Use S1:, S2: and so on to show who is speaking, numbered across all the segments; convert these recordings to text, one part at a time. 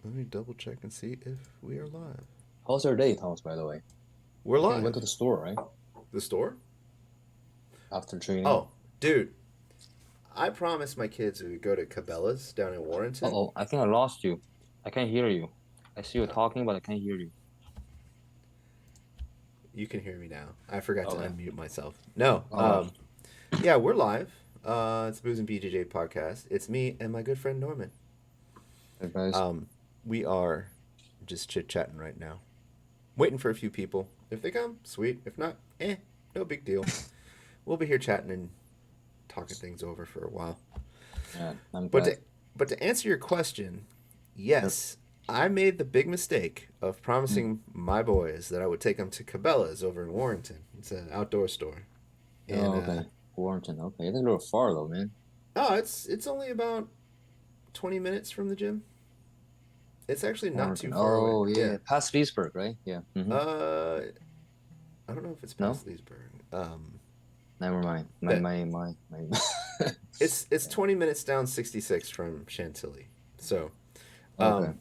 S1: Let me double check and see if we are live.
S2: How's your day, Thomas, by the way?
S1: We're
S2: I think you went
S1: live.
S2: to the store, right?
S1: The store?
S2: After training?
S1: Oh, dude. I promised my kids we would go to Cabela's down in Warrenton.
S2: Uh-oh, I think I lost you. I can't hear you. I see you
S1: Uh,
S2: talking, but I can't hear you.
S1: you can hear me now. I forgot to
S2: Okay.
S1: unmute myself. No.
S2: All right.
S1: Yeah, we're live. It's Booze and BJJ podcast. It's me and my good friend Norman.
S2: Hey, guys.
S1: We are just chit chatting right now, waiting for a few people. If they come, sweet. If not, no big deal. We'll be here chatting and talking things over for a while.
S2: Yeah, I'm
S1: But
S2: glad.
S1: to answer your question,
S2: Yep.
S1: yes, I made the big mistake of
S2: Mm.
S1: promising my boys that I would take them to Cabela's over in Warrenton. It's an outdoor store, and
S2: Oh, okay. Warrenton. Okay. It's a little far, though, man.
S1: it's only about 20 minutes from the gym. It's actually not too
S2: Warrenton.
S1: far away.
S2: Oh,
S1: Yeah.
S2: yeah. Past Leesburg, right? Yeah.
S1: Uh, I don't know if it's
S2: No?
S1: past Leesburg.
S2: Never mind.
S1: That
S2: My.
S1: it's 20 minutes down 66 from Chantilly. So,
S2: Okay.
S1: um,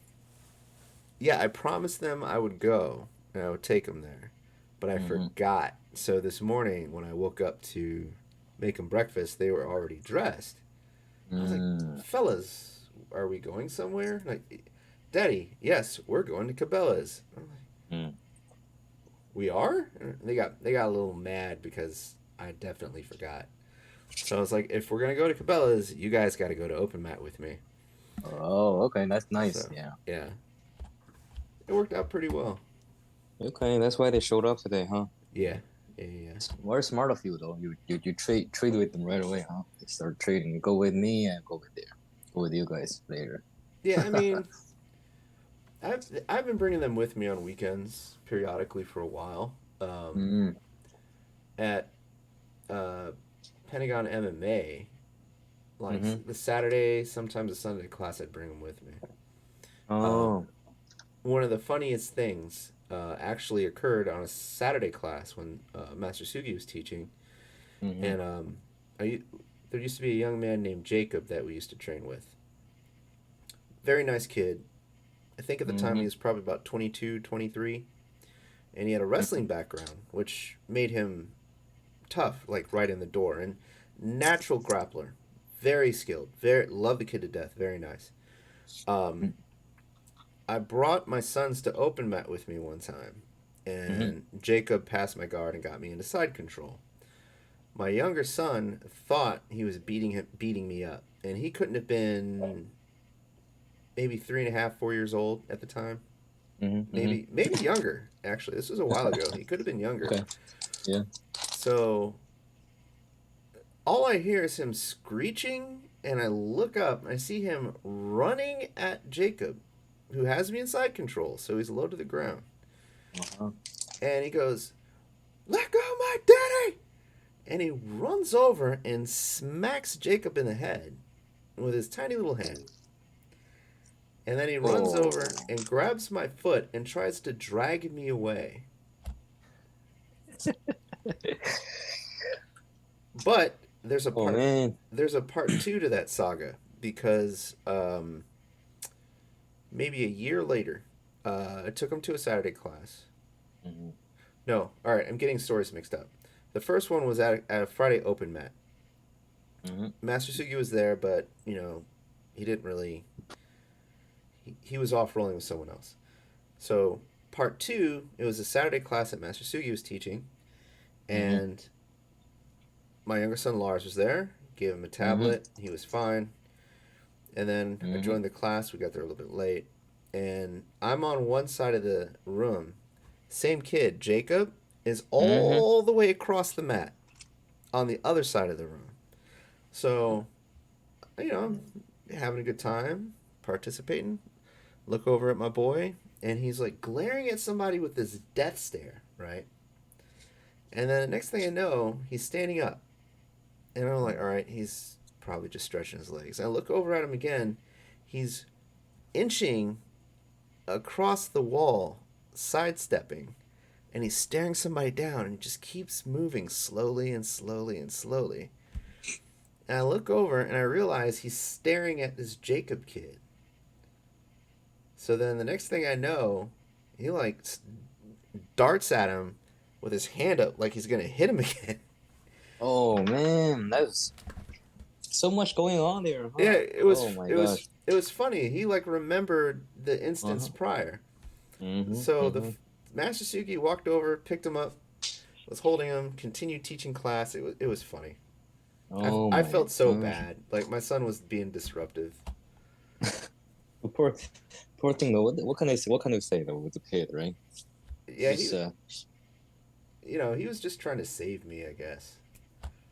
S1: yeah, I promised them I would go and I would take them there, but I
S2: Mm-hmm.
S1: forgot. So this morning when I woke up to make them breakfast, they were already dressed. I was like,
S2: Mm.
S1: "Fellas, are we going somewhere?" Like, "Daddy, yes, we're going to Cabela's." I'm like,
S2: Mm.
S1: "We are?" And they got a little mad because I definitely forgot. So I was like, "If we're gonna go to Cabela's, you guys got to go to Open Mat with me."
S2: Oh, okay. That's nice.
S1: So
S2: Yeah.
S1: yeah, it worked out pretty well.
S2: Okay. That's why they showed up today, huh?
S1: Yeah, yeah, yeah.
S2: Very smart of you though. You trade with them right away, huh? You start trading. You go with me and go with there. Go with you guys later.
S1: Yeah, I mean, I've been bringing them with me on weekends periodically for a while.
S2: Mm,
S1: At uh, Pentagon MMA, like
S2: mm-hmm.
S1: the Saturday, sometimes the Sunday class, I'd bring them with me. Um,
S2: Oh.
S1: One of the funniest things actually occurred on a Saturday class when Master Sugi was teaching,
S2: Mm-hmm.
S1: and I, there used to be a young man named Jacob that we used to train with. Very nice kid. I think at the time he
S2: Mm-hmm.
S1: was probably about 22, 23, and he had a wrestling background, which made him tough, like right in the door, and natural grappler, very skilled, very love the kid to death, very nice. Um, I brought my sons to open mat with me one time,
S2: Mm-hmm.
S1: and Jacob passed my guard and got me into side control. My younger son thought he was beating me up, and he couldn't have been maybe 3.5, 4 years old at the time.
S2: Mm-hmm. Mm-hmm.
S1: Maybe younger. Actually, this was a while ago. He could have been younger.
S2: Okay. Yeah.
S1: So all I hear is him screeching, and I look up and I see him running at Jacob, who has me in side control, so he's low to the ground.
S2: Uh-huh.
S1: And he goes, "Let go of my daddy!" And he runs over and smacks Jacob in the head with his tiny little hand. And then he runs over
S2: Oh.
S1: and grabs my foot and tries to drag me away. But
S2: Oh man.
S1: there's a part two to that saga because maybe a year later, I took him to a Saturday class.
S2: Mm-hmm.
S1: No, all right, I'm getting stories mixed up. The first one was at a Friday open mat.
S2: Mm-hmm.
S1: Master Sugi was there, but he didn't really. He was off rolling with someone else. So part two, it was a Saturday class that Master Sugi was teaching,
S2: Mm-hmm.
S1: and my younger son Lars was there. Gave him a
S2: Mm-hmm.
S1: tablet. He was fine. And then I
S2: Mm-hmm.
S1: joined the class. We got there a little bit late, and I'm on one side of the room. Same kid, Jacob, is
S2: Mm-hmm.
S1: all the way across the mat on the other side of the room. So, I'm having a good time, participating. Look over at my boy, and he's like glaring at somebody with this death stare, right? And then the next thing I know, he's standing up. And I'm like, all right, he's probably just stretching his legs. I look over at him again. He's inching across the wall, sidestepping, and he's staring somebody down, and he just keeps moving slowly and slowly and slowly. And I look over and I realize he's staring at this Jacob kid. So then the next thing I know, he like darts at him with his hand up like he's gonna hit him again.
S2: Oh man, that's so much going on there,
S1: Yeah,
S2: huh? Oh my gosh.
S1: it was funny. He like remembered the instance
S2: Uh-huh.
S1: prior.
S2: Mm-hmm.
S1: So
S2: Mm-hmm.
S1: Master Suki walked over, picked him up, was holding him, continued teaching class. It was funny.
S2: Oh
S1: I
S2: my
S1: felt so
S2: gosh.
S1: bad. Like my son was being disruptive.
S2: Poor poor thing though. What can I say? What can I say though with the kid, right?
S1: Yeah,
S2: Just
S1: he was just trying to save me, I guess.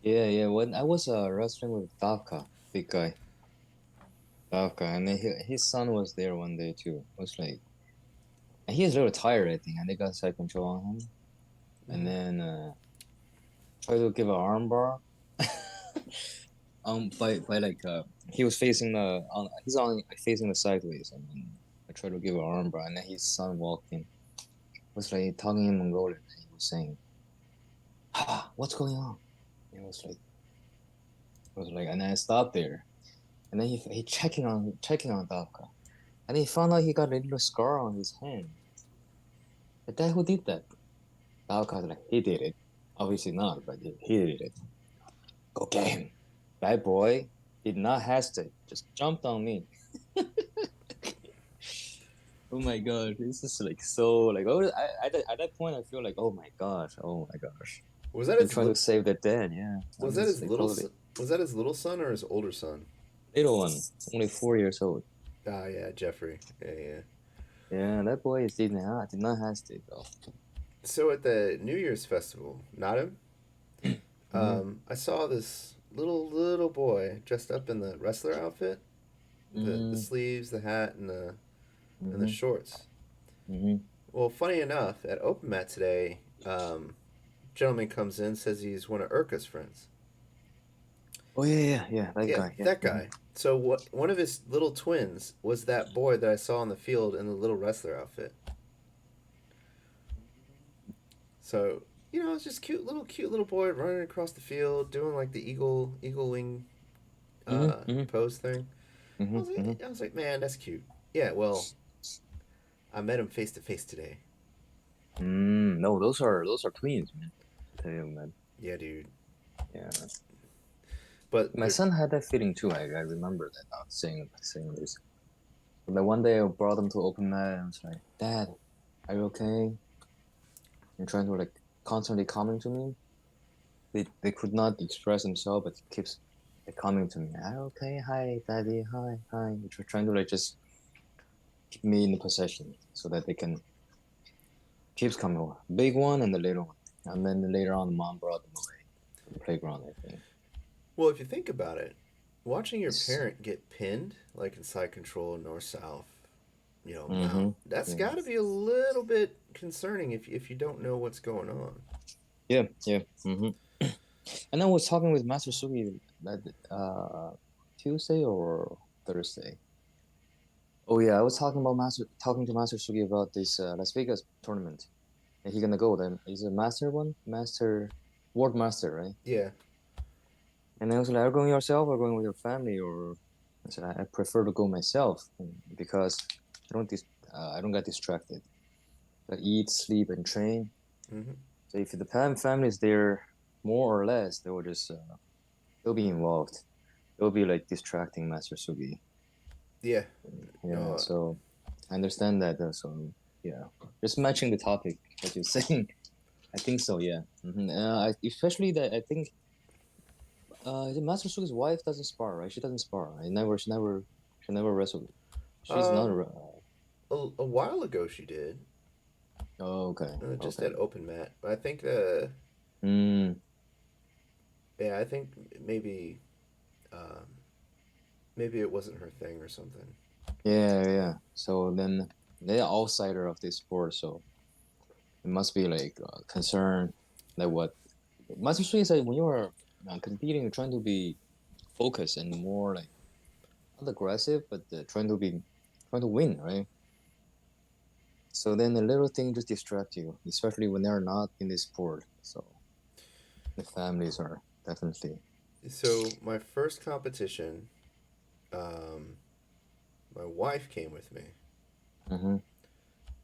S2: yeah, yeah. When I was wrestling with Davka, big guy, Davka, and then his son was there one day too. It was like he was a little tired, I think, and they got side control on him, and
S1: Mm-hmm.
S2: then tried to give an armbar. By like he was facing the on he's on facing the sideways, and then I tried to give an armbar, and then his son walked in. Was like talking in Mongolian, and he was saying, "Ah, what's going on?" And it was like, and then I stopped there, and then he checking on Davka, and he found out he got a little scar on his hand. The guy who did that, Davka's like, he did it. Obviously not, but he did it. Go get him. That boy did not hesitate, just jumped on me. Oh my god, this is like so like oh at that point I feel like oh my gosh.
S1: Was that
S2: They're
S1: his
S2: trying to save the dead, yeah.
S1: was
S2: I'm
S1: that
S2: just
S1: his
S2: like totally
S1: was that his little son or his older son?
S2: little one, only 4 years old.
S1: Ah, yeah, Jeffrey. Yeah, yeah.
S2: Yeah, that boy is did not hesitate though.
S1: So at the New Year's festival, not him.
S2: Mm-hmm.
S1: I saw this little boy dressed up in the wrestler outfit, the
S2: Mm-hmm.
S1: sleeves, the hat, and the
S2: Mm-hmm.
S1: shorts.
S2: Mm-hmm.
S1: Well, funny enough, at Open Mat today, gentleman comes in, says he's one of Urka's friends.
S2: Oh yeah, that
S1: Yeah,
S2: guy, yeah.
S1: that guy. So what? One of his little twins was that boy that I saw on the field in the little wrestler outfit. So it's just cute little boy running across the field, doing like the eagle wing
S2: Mm-hmm. Mm-hmm.
S1: pose thing.
S2: Mm-hmm. Mm-hmm.
S1: I was like, man, that's cute. Yeah, well, I met him face to face today.
S2: No, those are twins, man. I tell you, man.
S1: Yeah, dude.
S2: Yeah.
S1: But
S2: My son had that feeling too. I remember that now saying this. But like one day I brought him to open mat and I was like, Dad, are you okay? And trying to like constantly coming to me. They could not express themselves, but he keeps like coming to me. Are you okay? Hi, Daddy. Hi, hi. They're trying to like just keep me in the possession so that they can keeps coming over. Big one and the little one. And then later on, mom brought them away to the playground, I think.
S1: well, if you think about it, watching your
S2: It's,
S1: parent get pinned, like in side control, north south, mount,
S2: mm-hmm.
S1: that's
S2: Yeah.
S1: got to be a little bit concerning if you don't know what's going on.
S2: Yeah, yeah. Mm-hmm. And I was talking with Master Sugi that Tuesday or Thursday. Oh yeah, I was talking to Master Sugi about this Las Vegas tournament. And he gonna go then. Is it Master one? Master World Master, right?
S1: Yeah.
S2: And I was like, are you going yourself or going with your family? Or I said, I prefer to go myself because I don't get distracted. I eat, sleep, and train.
S1: Hmm.
S2: So if the family is there more or less, they will just they'll be involved. They'll be like distracting Master Sugi.
S1: Yeah.
S2: Yeah,
S1: No.
S2: so I understand that. So yeah, just matching the topic that you're saying. I think so. Yeah, especially that I think the Master Sugi's wife doesn't spar, right? She doesn't spar. Right? She never wrestled. She's not.
S1: Um. A while ago she did,
S2: Oh, okay,
S1: just
S2: okay.
S1: at open mat. But I think
S2: Mm,
S1: yeah, I think maybe um, maybe it wasn't her thing or something.
S2: yeah, yeah. So then they're outsider of this sport, so it must be like concern that what Master Sugi is like when you are competing, you're trying to be focused and more like not aggressive, but trying to win, right? So then the little thing just distract you, especially when they're not in this sport. So the families are definitely.
S1: So my first competition, um, my wife came with me,
S2: Mm-hmm.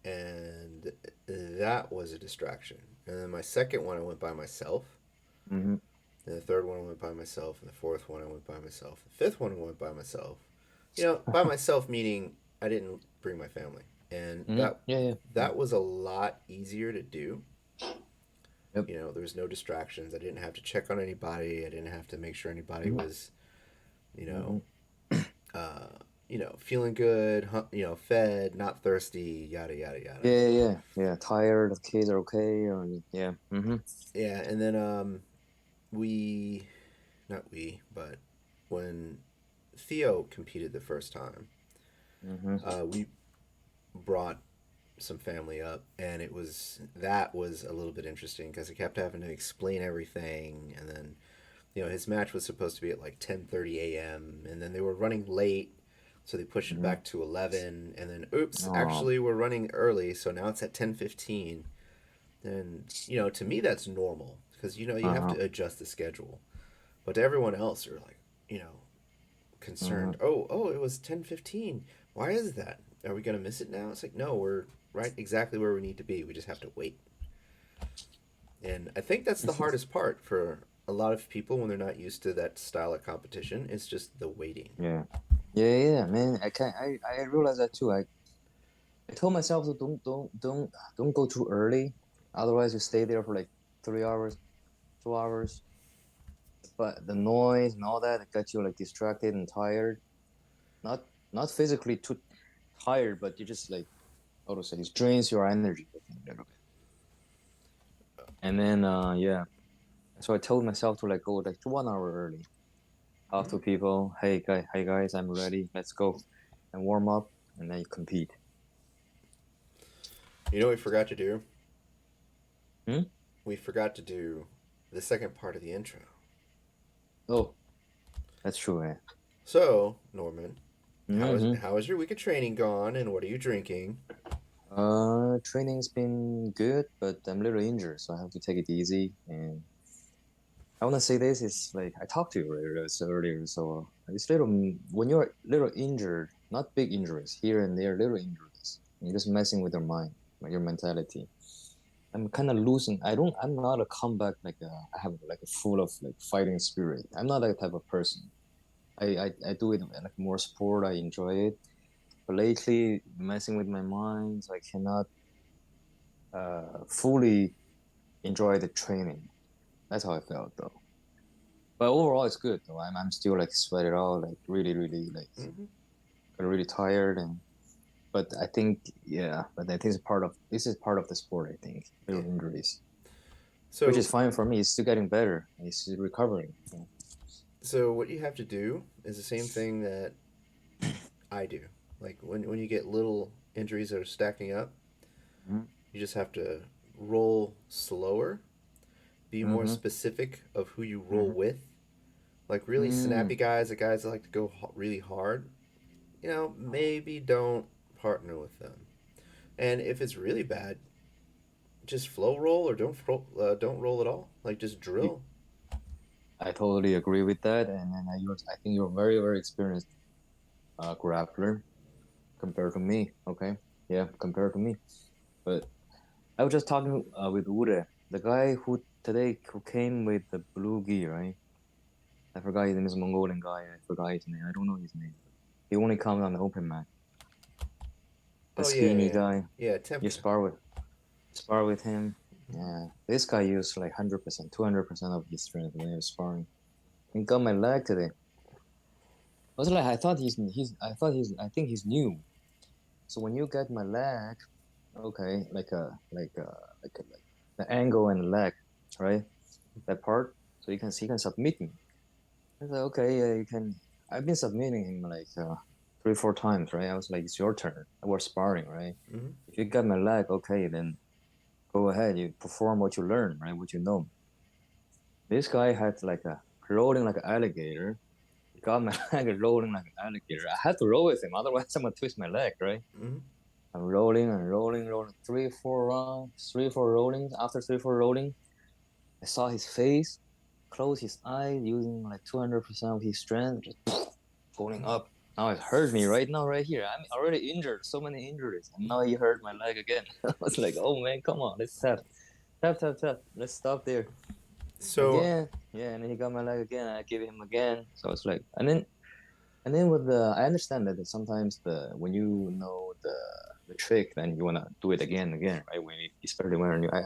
S1: and that was a distraction. And then my second one, I went by myself.
S2: Mm-hmm.
S1: And the third one, I went by myself. And the fourth one, I went by myself. The fifth one, I went by myself. You know, by myself meaning I didn't bring my family, and
S2: Mm-hmm.
S1: that
S2: Yeah, yeah, yeah.
S1: that was a lot easier to do.
S2: Yep.
S1: You know, there was no distractions. I didn't have to check on anybody. I didn't have to make sure anybody
S2: Mm-hmm.
S1: was, you know,
S2: Mm-hmm.
S1: uh, feeling good, fed, not thirsty, yada yada
S2: Yeah,
S1: yada.
S2: yeah, yeah. Yeah. Tired. The kids are okay. Or yeah. Mm-hmm.
S1: Yeah, and then we, not we, but when Theo competed the first time,
S2: Mm-hmm.
S1: we brought some family up, and that was a little bit interesting because I kept having to explain everything, and then his match was supposed to be at like 10:30 a.m. and then they were running late, so they pushed it
S2: Mm-hmm.
S1: back to 11, and then oops,
S2: Oh.
S1: actually we're running early, so now it's at 10:15. And to me that's normal because you have
S2: Uh-huh.
S1: to adjust the schedule, but to everyone else they're like
S2: Mm-hmm.
S1: concerned. Oh, it was 10:15. Why is that? Are we gonna miss it now? It's like, no, we're right exactly where we need to be. We just have to wait. And I think that's the hardest part for a lot of people when they're not used to that style of competition. It's just the waiting.
S2: Yeah. Yeah, yeah, man. I can't. I realize that too. I told myself to don't go too early. Otherwise, you stay there for like 3 hours, 2 hours. But the noise and all that got you like distracted and tired. Not physically too tired, but you just like how to say it drains your energy, I think, a little bit. And then yeah. So I told myself to like go like 1 hour early. Talk to people. Hey guys, I'm ready. Let's go, and warm up, and then you compete.
S1: You know what we forgot to do?
S2: Hmm?
S1: We forgot to do the second part of the intro.
S2: Oh, that's true, eh?
S1: So, Norman, how is
S2: Mm-hmm.
S1: how is your week of training gone and what are you drinking?
S2: Training's been good, but I'm a little injured, so I have to take it easy. And I want to say this is like I talked to you earlier, so it's little when you're little injured, not big injuries here and there, little injuries. You're just messing with your mind, like your mentality. I'm kind of losing. I don't. I'm not a comeback like I have like a full of like fighting spirit. I'm not that type of person. I do it like more sport. I enjoy it, but lately messing with my mind, so I cannot fully enjoy the training. That's how I felt though. But overall, it's good though. I'm still like sweated out, like really like
S1: Mm-hmm.
S2: got really tired and. But I think yeah, but I think this is part of the sport. I think
S1: Yeah.
S2: little injuries, which
S1: So
S2: is fine for me. It's still getting better. It's recovering. Yeah.
S1: so what you have to do is the same thing that I do. Like when you get little injuries that are stacking up,
S2: Mm-hmm.
S1: you just have to roll slower, be more
S2: Mm-hmm.
S1: specific of who you roll
S2: Mm-hmm.
S1: with. Like really snappy
S2: Mm.
S1: guys, the guys that like to go really hard, maybe don't partner with them. And if it's really bad, just flow roll or don't roll at all. Like just
S2: You,
S1: drill.
S2: I totally agree with that, and then I think you're very experienced grappler compared to me. Okay, yeah, compared to me. But I was just talking with Ure, the guy who today who came with the blue gi, right? I forgot his name. Is a Mongolian guy. I forgot his name. I don't know his name. He only comes on the open mat. The
S1: Oh yeah,
S2: skinny
S1: yeah,
S2: guy.
S1: yeah.
S2: You
S1: Temka.
S2: spar with him. Yeah, this guy used like 100%, 200% of his strength when he was sparring. He got my leg today. I was like, I think he's new. So when you get my leg, okay, like the angle and the leg, right? That part, so he can submit me. I was like, okay, yeah, you can. I've been submitting him like 3, 4 times, right? I was like, it's your turn. We're sparring, right?
S1: Mm-hmm.
S2: If you got my leg, okay, then go ahead. You perform what you learn, right? What you know. This guy had like a rolling like an alligator. He got my leg rolling like an alligator. I had to roll with him, otherwise I'm gonna twist my leg, right?
S1: Mm-hmm.
S2: I'm rolling and rolling. 3, 4 rounds, 3, 4 rollings. After 3, 4 rolling, I saw his face, close his eyes, using like 200% of his strength, just going up. Now it hurt me right now, right here. I'm already injured, so many injuries, and now he hurt my leg again. I was like, oh man, come on, let's tap. Let's stop there
S1: So
S2: again. Yeah, and then he got my leg again. I give him again. So it's like, and then with I understand that sometimes when you know the trick, then you wanna do it again and again, right? Especially when I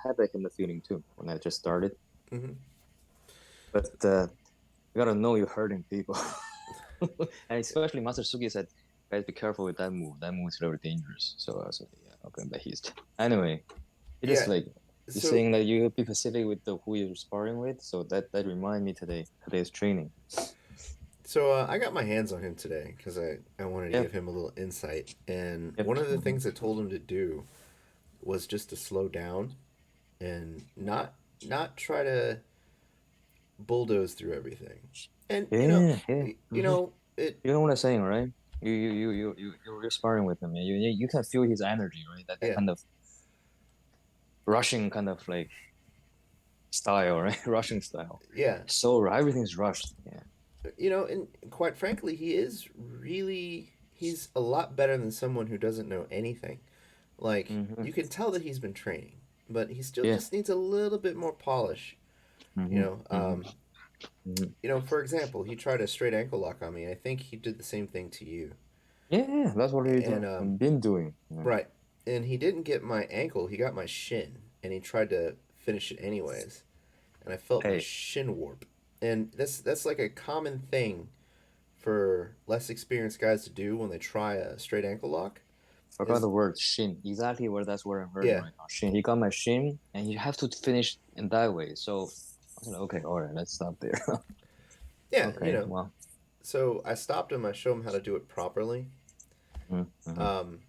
S2: had that kind of feeling too when I just started.
S1: mhm.
S2: But you gotta know you're hurting people, and especially Master Sugi said, "Guys, be careful with that move. That move is very dangerous." So I was like, "Yeah, okay." But he's anyway. It is
S1: Yeah.
S2: like you're
S1: So
S2: saying that you be specific with who you're sparring with. So that remind me today's training.
S1: I got my hands on him today because I wanted to
S2: Yep.
S1: give him a little insight. And
S2: Yep.
S1: one of the things I told him to do was just to slow down and not try to bulldoze through everything. And
S2: Yeah. Yeah.
S1: you know it.
S2: You know what I'm saying, right? You're sparring with him. You can feel his energy, right? That
S1: Yeah,
S2: kind of rushing kind of like style, right? Rushing style.
S1: yeah.
S2: So everything's rushed. Yeah.
S1: And quite frankly, he's a lot better than someone who doesn't know anything. Like
S2: Mm-hmm.
S1: you can tell that he's been training, but he still
S2: Yeah.
S1: just needs a little bit more polish. You
S2: Mm-hmm.
S1: know,
S2: Mm-hmm.
S1: um,
S2: Mm-hmm.
S1: for example, he tried a straight ankle lock on me. I think he did the same thing to you.
S2: Yeah, that's what he's
S1: And
S2: been doing. Yeah.
S1: right, and he didn't get my ankle. He got my shin, and he tried to finish it anyways. And I felt my
S2: Hey,
S1: shin warp. And that's like a common thing for less experienced guys to do when they try a straight ankle lock.
S2: forgot
S1: Is
S2: the word shin. Exactly where that's where I'm hurting
S1: yeah,
S2: right now. Shin. He got my shin, and you have to finish in that way. So I was like, okay, all right, let's stop there.
S1: yeah.
S2: Okay, well.
S1: So I stopped him. I showed him how to do it properly.
S2: Mm-hmm.
S1: Um,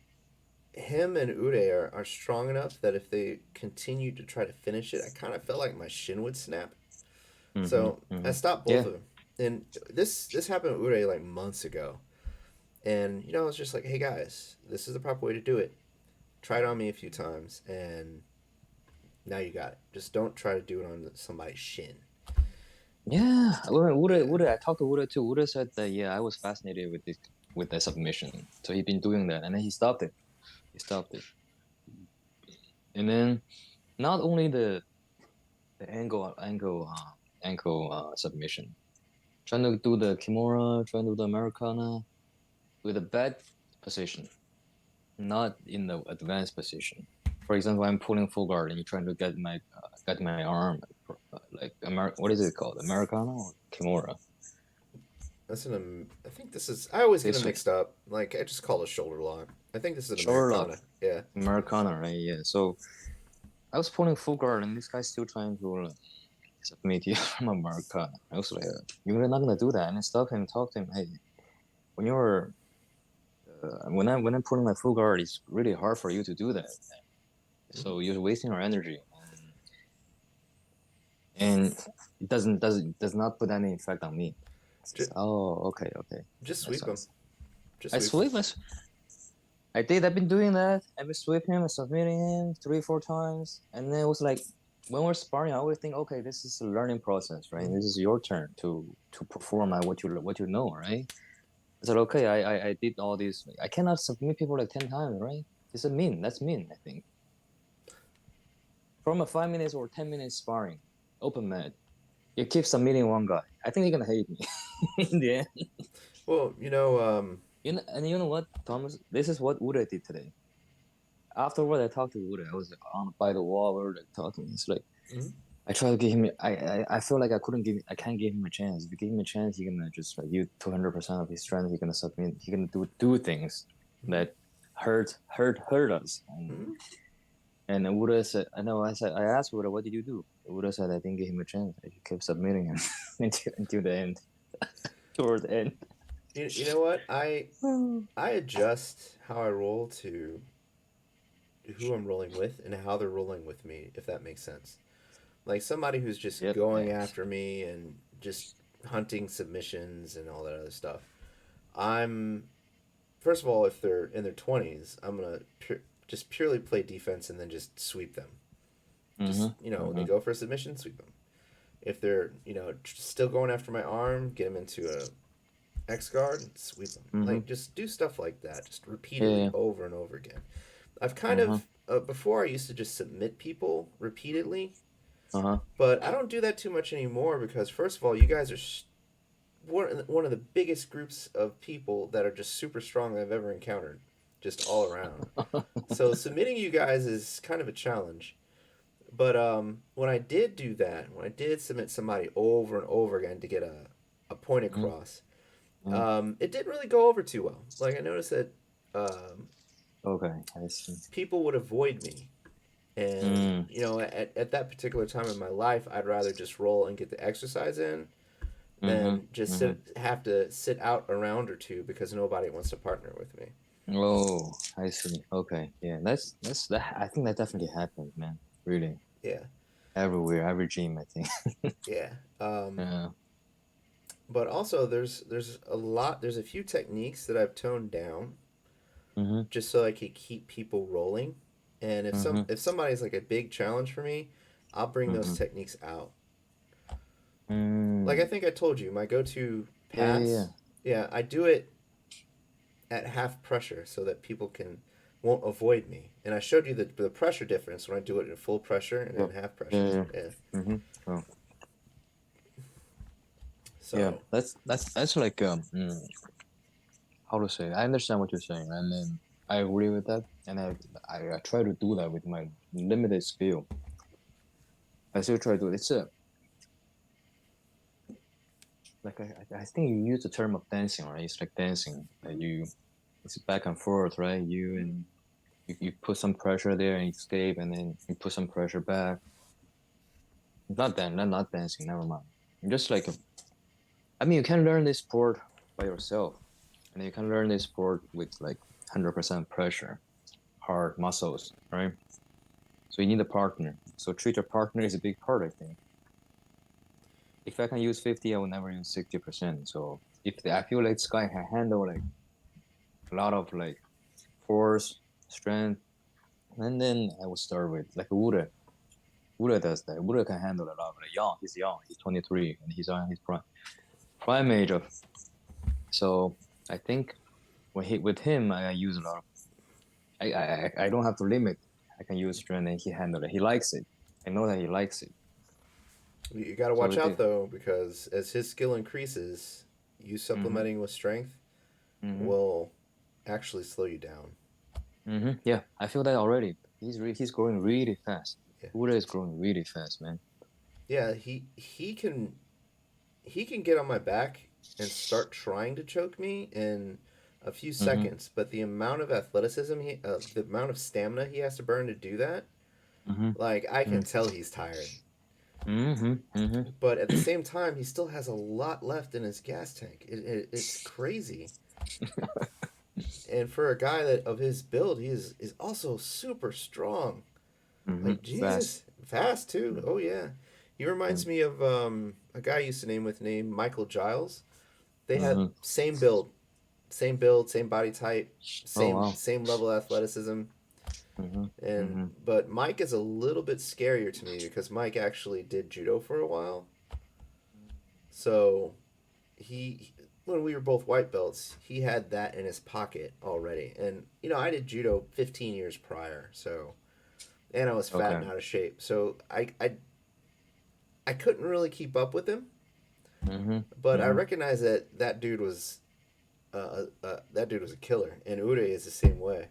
S1: Him and Uday are strong enough that if they continued to try to finish it, I kind of felt like my shin would snap.
S2: Mm-hmm.
S1: So I
S2: Mm-hmm.
S1: stopped both
S2: Yeah.
S1: of them. And this happened with Uday like months ago. And I was just like, hey guys, this is the proper way to do it. Try it on me a few times, and now you got it. Just don't try to do it on somebody's shin.
S2: Yeah, well,
S1: Yeah.
S2: I talked to Uda too. Uda said that yeah, I was fascinated with the submission. So he'd been doing that, and then he stopped it. He stopped it, and then not only the ankle submission, trying to do the kimura, trying to do the Americana with a bad position, not in the advanced position. For example, I'm pulling full guard and you're trying to get my arm like what is it called? Americana or kimura?
S1: I think this is. I always get them
S2: This way.
S1: mixed up. Like I just call it a shoulder lock. I think this is an
S2: Shoulder lock.
S1: Americana. Yeah.
S2: Americana, right? Yeah. So I was pulling full guard, and this guy's still trying to submit you from Americana. I was like, you're not gonna do that. And I stopped him, talked to him. Hey, when you're when I'm pulling my full guard, it's really hard for you to do that.
S1: Hmm.
S2: So you're wasting our energy, and it does not put any effect on me. I says,
S1: Just,
S2: oh, okay.
S1: just
S2: That's
S1: sweep
S2: what
S1: him. Just
S2: I
S1: sweep him.
S2: sweep. I did. I've been doing that. I've been sweeping him, submitting him 3, 4 times, and then it was like when we're sparring, I always think, okay, this is a learning process, right?
S1: Hmm.
S2: This is your turn to perform at what you know, right? I said, okay, I did all this. I cannot submit people like 10 times, right? It's a mean. That's mean. I think from a 5 minutes or 10 minutes sparring, open mat, you keep submitting one guy. I think they're gonna hate me in the end.
S1: Well,
S2: And you know what, Thomas? This is what Uda did today. Afterward, I talked to Uda. I was on by the wall. We were like talking. It's like
S1: mhm.
S2: I try to give him. I feel like I can't give him a chance. If you give him a chance, he gonna just like use 200% of his strength. He gonna submit. He gonna do things
S1: Hmm.
S2: that hurt us.
S1: Hmm.
S2: And Uda said, I asked Uda, what did you do? Uda said, I didn't give him a chance. I kept submitting him until the end, toward the end.
S1: You know what? I adjust how I roll to who I'm rolling with and how they're rolling with me, if that makes sense. Like somebody who's just
S2: Yep.
S1: going
S2: Yeah.
S1: after me and just hunting submissions and all that other stuff. I'm First of all, if they're in their 20s, I'm gonna just purely play defense and then just sweep them. Just
S2: Mm-hmm.
S1: they
S2: Mm-hmm.
S1: go for a submission, sweep them. If they're still going after my arm, get them into X guard and sweep them.
S2: Mm-hmm.
S1: Like just do stuff like that, just
S2: Yeah,
S1: repeatedly
S2: yeah.
S1: over and over again. I've kind
S2: Uh-huh.
S1: of before I used to just submit people repeatedly,
S2: Uh-huh.
S1: but I don't do that too much anymore because first of all, you guys are one of the biggest groups of people that are just super strong I've ever encountered, just all around. So submitting you guys is kind of a challenge. But when I did do that, when I did submit somebody over and over again to get a point
S2: Mm-hmm.
S1: across, it didn't really go over too well. Like I noticed that um,
S2: Okay, I see.
S1: people would avoid me. And,
S2: Mm.
S1: at that particular time in my life, I'd rather just roll and get the exercise in
S2: Mm-hmm.
S1: than just
S2: Mm-hmm.
S1: have to sit out a round or two because nobody wants to partner with me.
S2: Oh, I see. Okay. Yeah, that's that. I think that definitely happens, man. Really,
S1: Yeah,
S2: everywhere, every gym, I think.
S1: yeah.
S2: Yeah.
S1: But also, there's a few techniques that I've toned down
S2: Mm-hmm.
S1: just so I could keep people rolling. And
S2: Mm-hmm.
S1: if somebody's like a big challenge for me, I'll bring those
S2: Mm-hmm.
S1: techniques out. Like I
S2: Mm.
S1: think I told you, my go-to
S2: Yeah, yeah, yeah.
S1: pass, yeah, I do it at half pressure so that people can won't avoid me. And I showed you the pressure difference when I do it in full pressure and
S2: Yeah,
S1: in half
S2: yeah,
S1: pressure.
S2: yeah.
S1: Yeah.
S2: Mm-hmm. Oh, yeah.
S1: So
S2: That's like how to say? I understand what you're saying, and then I agree with that, and I try to do that with my limited skill. I still try to do it. It's a like I think you use the term of dancing, right? It's like dancing. It's back and forth, right? You put some pressure there and escape, and then you put some pressure back. Not dancing. Never mind. Just like I mean, you can learn this sport by yourself, and you can learn this sport with like 100% pressure, hard muscles, right? So you need a partner. So treat your partner is a big part, I think. If I can use 50, I will never use 60%. So I feel like this guy can handle like a lot of like force, strength, and then I will start with like Ure. Ure does that. Ure can handle a lot. Like young, he's young. He's 23, and he's on his prime age of. So I think with him, I use a lot of. I don't have to limit. I can use strength, and he handle it. He likes it. I know that he likes it.
S1: you got to
S2: So
S1: watch
S2: it
S1: out
S2: did.
S1: though because as his skill increases, you
S2: Mm-hmm.
S1: supplementing with strength
S2: Mm-hmm.
S1: will actually slow you down.
S2: Mm-hmm. Yeah, I feel that already. He's growing really fast.
S1: Yeah.
S2: Ure is growing really fast, man.
S1: Yeah, he can get on my back and start trying to choke me in a few
S2: Mm-hmm.
S1: seconds, but the amount of the amount of stamina he has to burn to do that,
S2: Mm-hmm.
S1: like I can tell he's tired.
S2: Mm-hmm. Mm-hmm.
S1: But at the same time, he still has a lot left in his gas tank. It's crazy. And for a guy that of his build, he is also super strong.
S2: Mm-hmm.
S1: Like
S2: Fast.
S1: Jesus, fast too. Oh yeah, he reminds
S2: Mm-hmm.
S1: me of a guy I used to name with name Michael Giles. They had
S2: Mm-hmm.
S1: same build, same body type,
S2: Oh
S1: same
S2: wow.
S1: same level of athleticism.
S2: Mm-hmm.
S1: And
S2: Mm-hmm.
S1: but Mike is a little bit scarier to me because Mike actually did judo for a while. So he when we were both white belts, he had that in his pocket already. And I did judo 15 years prior, so and I was fat
S2: Okay.
S1: and out of shape. So I couldn't really keep up with him,
S2: Mm-hmm.
S1: but I
S2: Mm-hmm.
S1: recognize that dude was a killer, and Ude is the same way.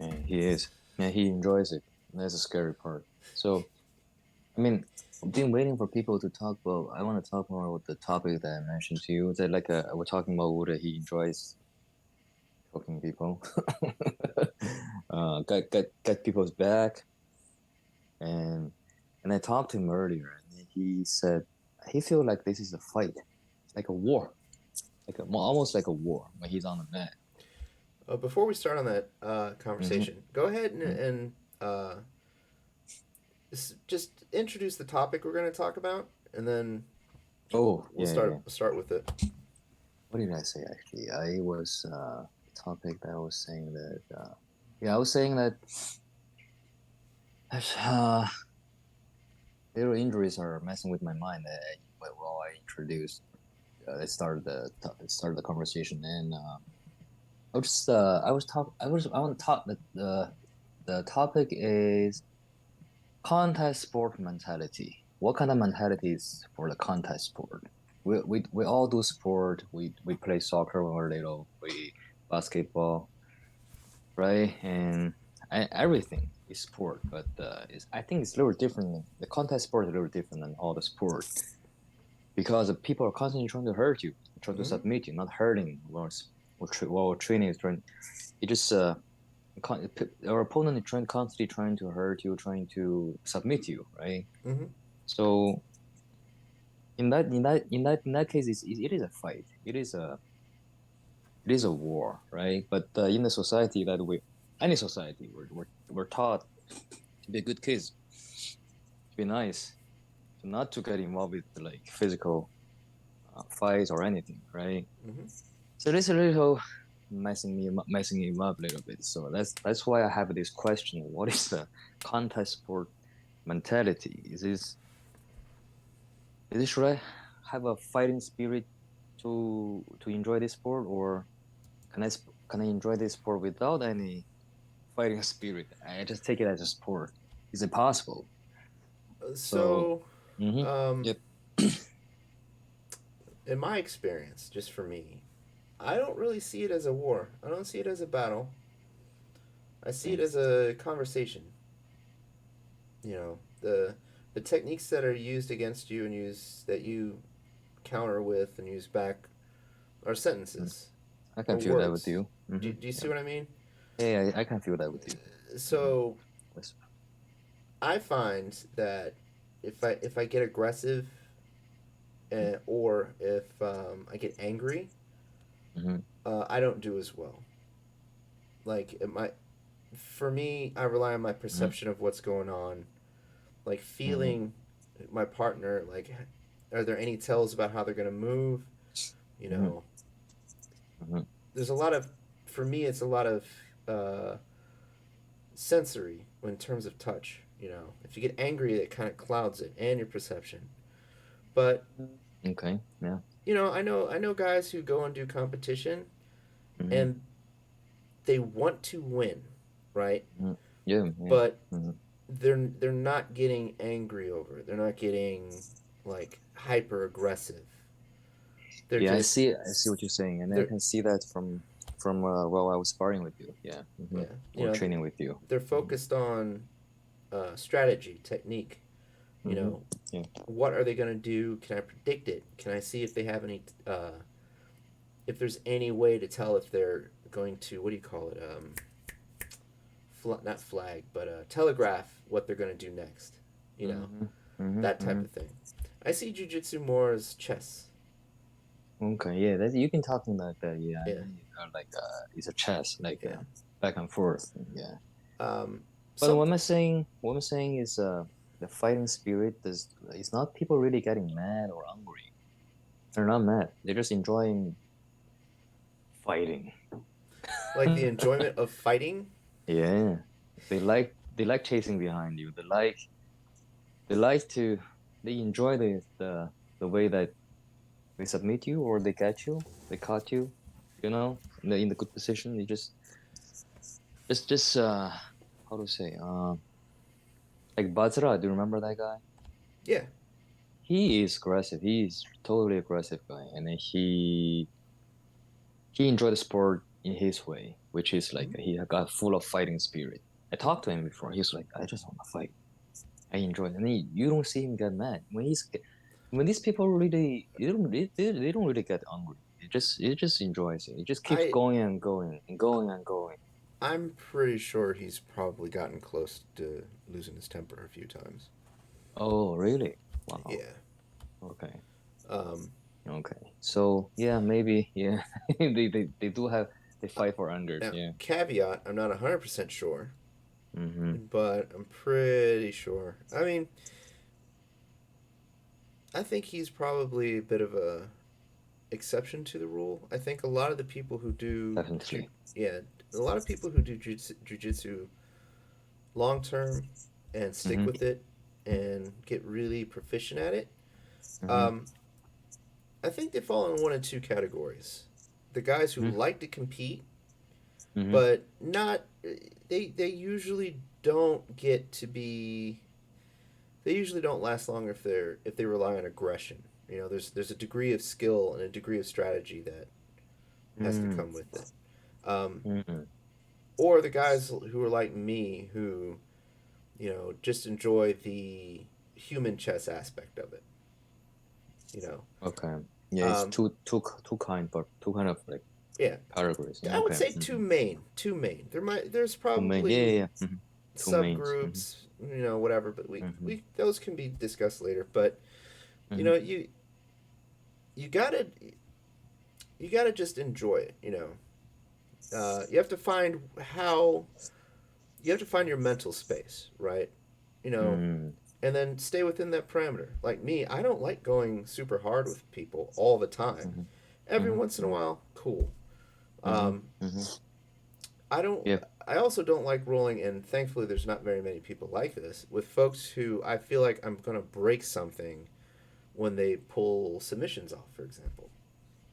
S2: Yeah, he is. Yeah, he enjoys it. That's the scary part. So, I mean, I've been waiting for people to talk about. I want to talk more about the topic that I mentioned to you. That like we're talking about Wood. He enjoys choking people, get people's back, and I talked to him earlier, and he said he feel like this is a fight, like a war, almost like a war when he's on the mat.
S1: Before we start on that
S2: Mm-hmm.
S1: conversation, go ahead and uh, just introduce the topic we're going to talk about, and then
S2: Oh
S1: we'll
S2: yeah,
S1: start
S2: yeah.
S1: start with it.
S2: What did I say actually? I was the topic that I was saying that yeah, I was saying that uh, little injuries are messing with my mind. Well, I introduced. it started the conversation, and I want to talk the topic is contact sport mentality. What kind of mentality is for the contact sport? We all do sport. We play soccer when we're little. We basketball, right? And everything is sport, but I think it's a little different. The contact sport is a little different than all the sports because people are constantly trying to hurt you, trying to
S1: Mm-hmm.
S2: submit you, not hurting. While training is trying, it just our opponent is constantly trying to hurt you, trying to submit you, right?
S1: Mm-hmm.
S2: So in that case, it is a fight. It is a war, right? But in the society that any society, we're taught to be good kids, to be nice, to not to get involved with like physical fights or anything, right?
S1: Mm-hmm.
S2: So this a little messing him up a little bit. So that's why I have this question: what is the contact sport mentality? Should I have a fighting spirit to enjoy this sport, or can I enjoy this sport without any fighting spirit? I just take it as a sport. Is it possible? So,
S1: So,
S2: mm-hmm.
S1: um,
S2: Yep.
S1: in my experience, just for me, I don't really see it as a war. I don't see it as a battle. I see it
S2: Okay.
S1: as a conversation. You know, the techniques that are used against you and use that you counter with and use back are
S2: Mhm.
S1: sentences
S2: I
S1: or
S2: can feel that with
S1: words.
S2: you. Mm-hmm.
S1: Do you see
S2: Yep.
S1: what I mean?
S2: Yeah, I can feel that with you. Mm-hmm.
S1: So
S2: Yes.
S1: I find that if I get aggressive or if I get angry,
S2: Mm-hmm.
S1: I don't do as well. Like for me, I rely on my
S2: Mm-hmm.
S1: perception of what's going on, like
S2: Mm-hmm.
S1: feeling my partner. Like, are there any tells about how they're gonna move? You
S2: Mm-hmm.
S1: know,
S2: Mm-hmm.
S1: there's a lot of, for me, it's a lot of uh, sensory in terms of touch. You know, if you get angry, it kind of clouds it and your perception. But
S2: Okay. Yeah.
S1: I know guys who go and do competition
S2: Mm-hmm.
S1: and they want to win, right?
S2: Mm-hmm. Yeah. Yeah.
S1: But
S2: Mm-hmm.
S1: they're not getting angry over it. They're not getting like hyper aggressive. They're
S2: Yeah,
S1: just
S2: I see what you're saying, and I
S1: they're
S2: can see that from while I was sparring with you. Yeah. Mm-hmm.
S1: yeah,
S2: Or training with you.
S1: they're
S2: Mm-hmm.
S1: focused on strategy, technique. You
S2: Mm-hmm.
S1: know,
S2: Yeah.
S1: what are they going to do? Can I predict it? Can I see if they have any if there's any way to tell if they're going to, what do you call it, not flag, but telegraph what they're going to do next. You know,
S2: Mm-hmm. Mm-hmm.
S1: that type
S2: Mm-hmm.
S1: of thing. I see jujitsu more as chess.
S2: Okay. Yeah. That you've been talking about that. Yeah. I
S1: Yeah,
S2: know like it's a chess, like
S1: yeah.
S2: back and forth. Yeah. But
S1: Something
S2: what I'm saying is the fighting spirit is not people really getting mad or angry. They're not mad. They're just enjoying fighting.
S1: like the enjoyment of fighting.
S2: Yeah. They like chasing behind you. They like to they enjoy the way that they submit you or they catch you, they caught you, in the good position. You just how to say like Bajra, do you remember that guy?
S1: Yeah.
S2: He is aggressive. He is totally aggressive guy, and then he enjoyed the sport in his way, which is like
S1: Mm-hmm.
S2: he got full of fighting spirit. I talked to him before. He's like, I just want to fight. I enjoy it. And you don't see him get mad when these people really they don't really get angry. It just enjoys it. It just keeps
S1: I
S2: going and going and going and going.
S1: I'm pretty sure he's probably gotten close to losing his temper a few times.
S2: Oh, really? Wow.
S1: Yeah.
S2: Okay.
S1: Um,
S2: Okay. So yeah, maybe yeah. They do have they fight for anger.
S1: Now,
S2: Yeah.
S1: caveat: I'm not 100% sure,
S2: Mm-hmm.
S1: but I'm pretty sure. I mean, I think he's probably a bit of a exception to the rule. I think a lot of the people who do,
S2: Definitely.
S1: yeah, a lot of people who do jujitsu long term and stick
S2: Mm-hmm.
S1: with it and get really proficient at it.
S2: Mm-hmm.
S1: Um, I think they fall in one of two categories. The guys who
S2: Mm-hmm.
S1: like to compete,
S2: Mm-hmm.
S1: but not they usually don't get to be they usually don't last long if they rely on aggression. You know, there's a degree of skill and a degree of strategy that has to come with it. Um,
S2: Mm-hmm.
S1: or the guys who are like me who, just enjoy the human chess aspect of it. You know,
S2: Okay. Yeah, it's
S1: um,
S2: two kind of like
S1: yeah,
S2: categories. Yeah,
S1: I would
S2: okay.
S1: say
S2: Mm-hmm.
S1: two main. There's
S2: Two main. Yeah, yeah,
S1: probably
S2: yeah. Mm-hmm. Two mains. Mm-hmm.
S1: subgroups, whatever, but
S2: Mm-hmm.
S1: we those can be discussed later. But you
S2: Mm-hmm.
S1: know, you you gotta you gotta just enjoy it. You have to find how you have to find your mental space, right? You know,
S2: Mm-hmm.
S1: and then stay within that parameter. Like me, I don't like going super hard with people all the time.
S2: Mm-hmm.
S1: Every once in a
S2: Mm-hmm.
S1: while, cool.
S2: Mm-hmm.
S1: Um,
S2: Mm-hmm.
S1: I don't.
S2: Yeah.
S1: I also don't like rolling, and thankfully, there's not very many people like this with folks who I feel like I'm gonna break something when they pull submissions off, for example.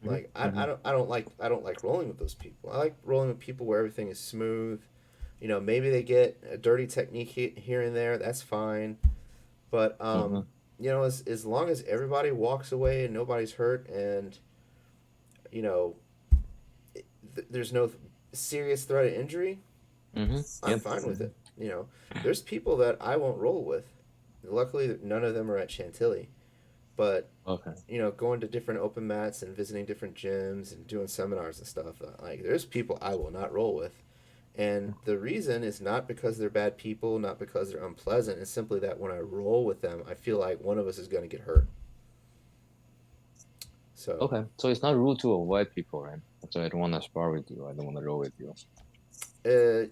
S2: Mm-hmm.
S1: Like
S2: Mm-hmm.
S1: I don't like rolling with those people. I like rolling with people where everything is smooth. Maybe they get a dirty technique here and there. That's fine. But
S2: Mm-hmm.
S1: as long as everybody walks away and nobody's hurt, and you know, there's no serious threat of injury,
S2: Mm-hmm.
S1: I'm
S2: Yep.
S1: fine with
S2: Mm-hmm.
S1: it. There's people that I won't roll with. Luckily, none of them are at Chantilly. But
S2: Okay.
S1: going to different open mats and visiting different gyms and doing seminars and stuff, like there's people I will not roll with. And the reason is not because they're bad people, not because they're unpleasant. It's simply that when I roll with them, I feel like one of us is going to get hurt. So,
S2: Okay. So it's not rude to avoid people, right? So I don't want to spar with you. I don't want to roll with you.
S1: uh,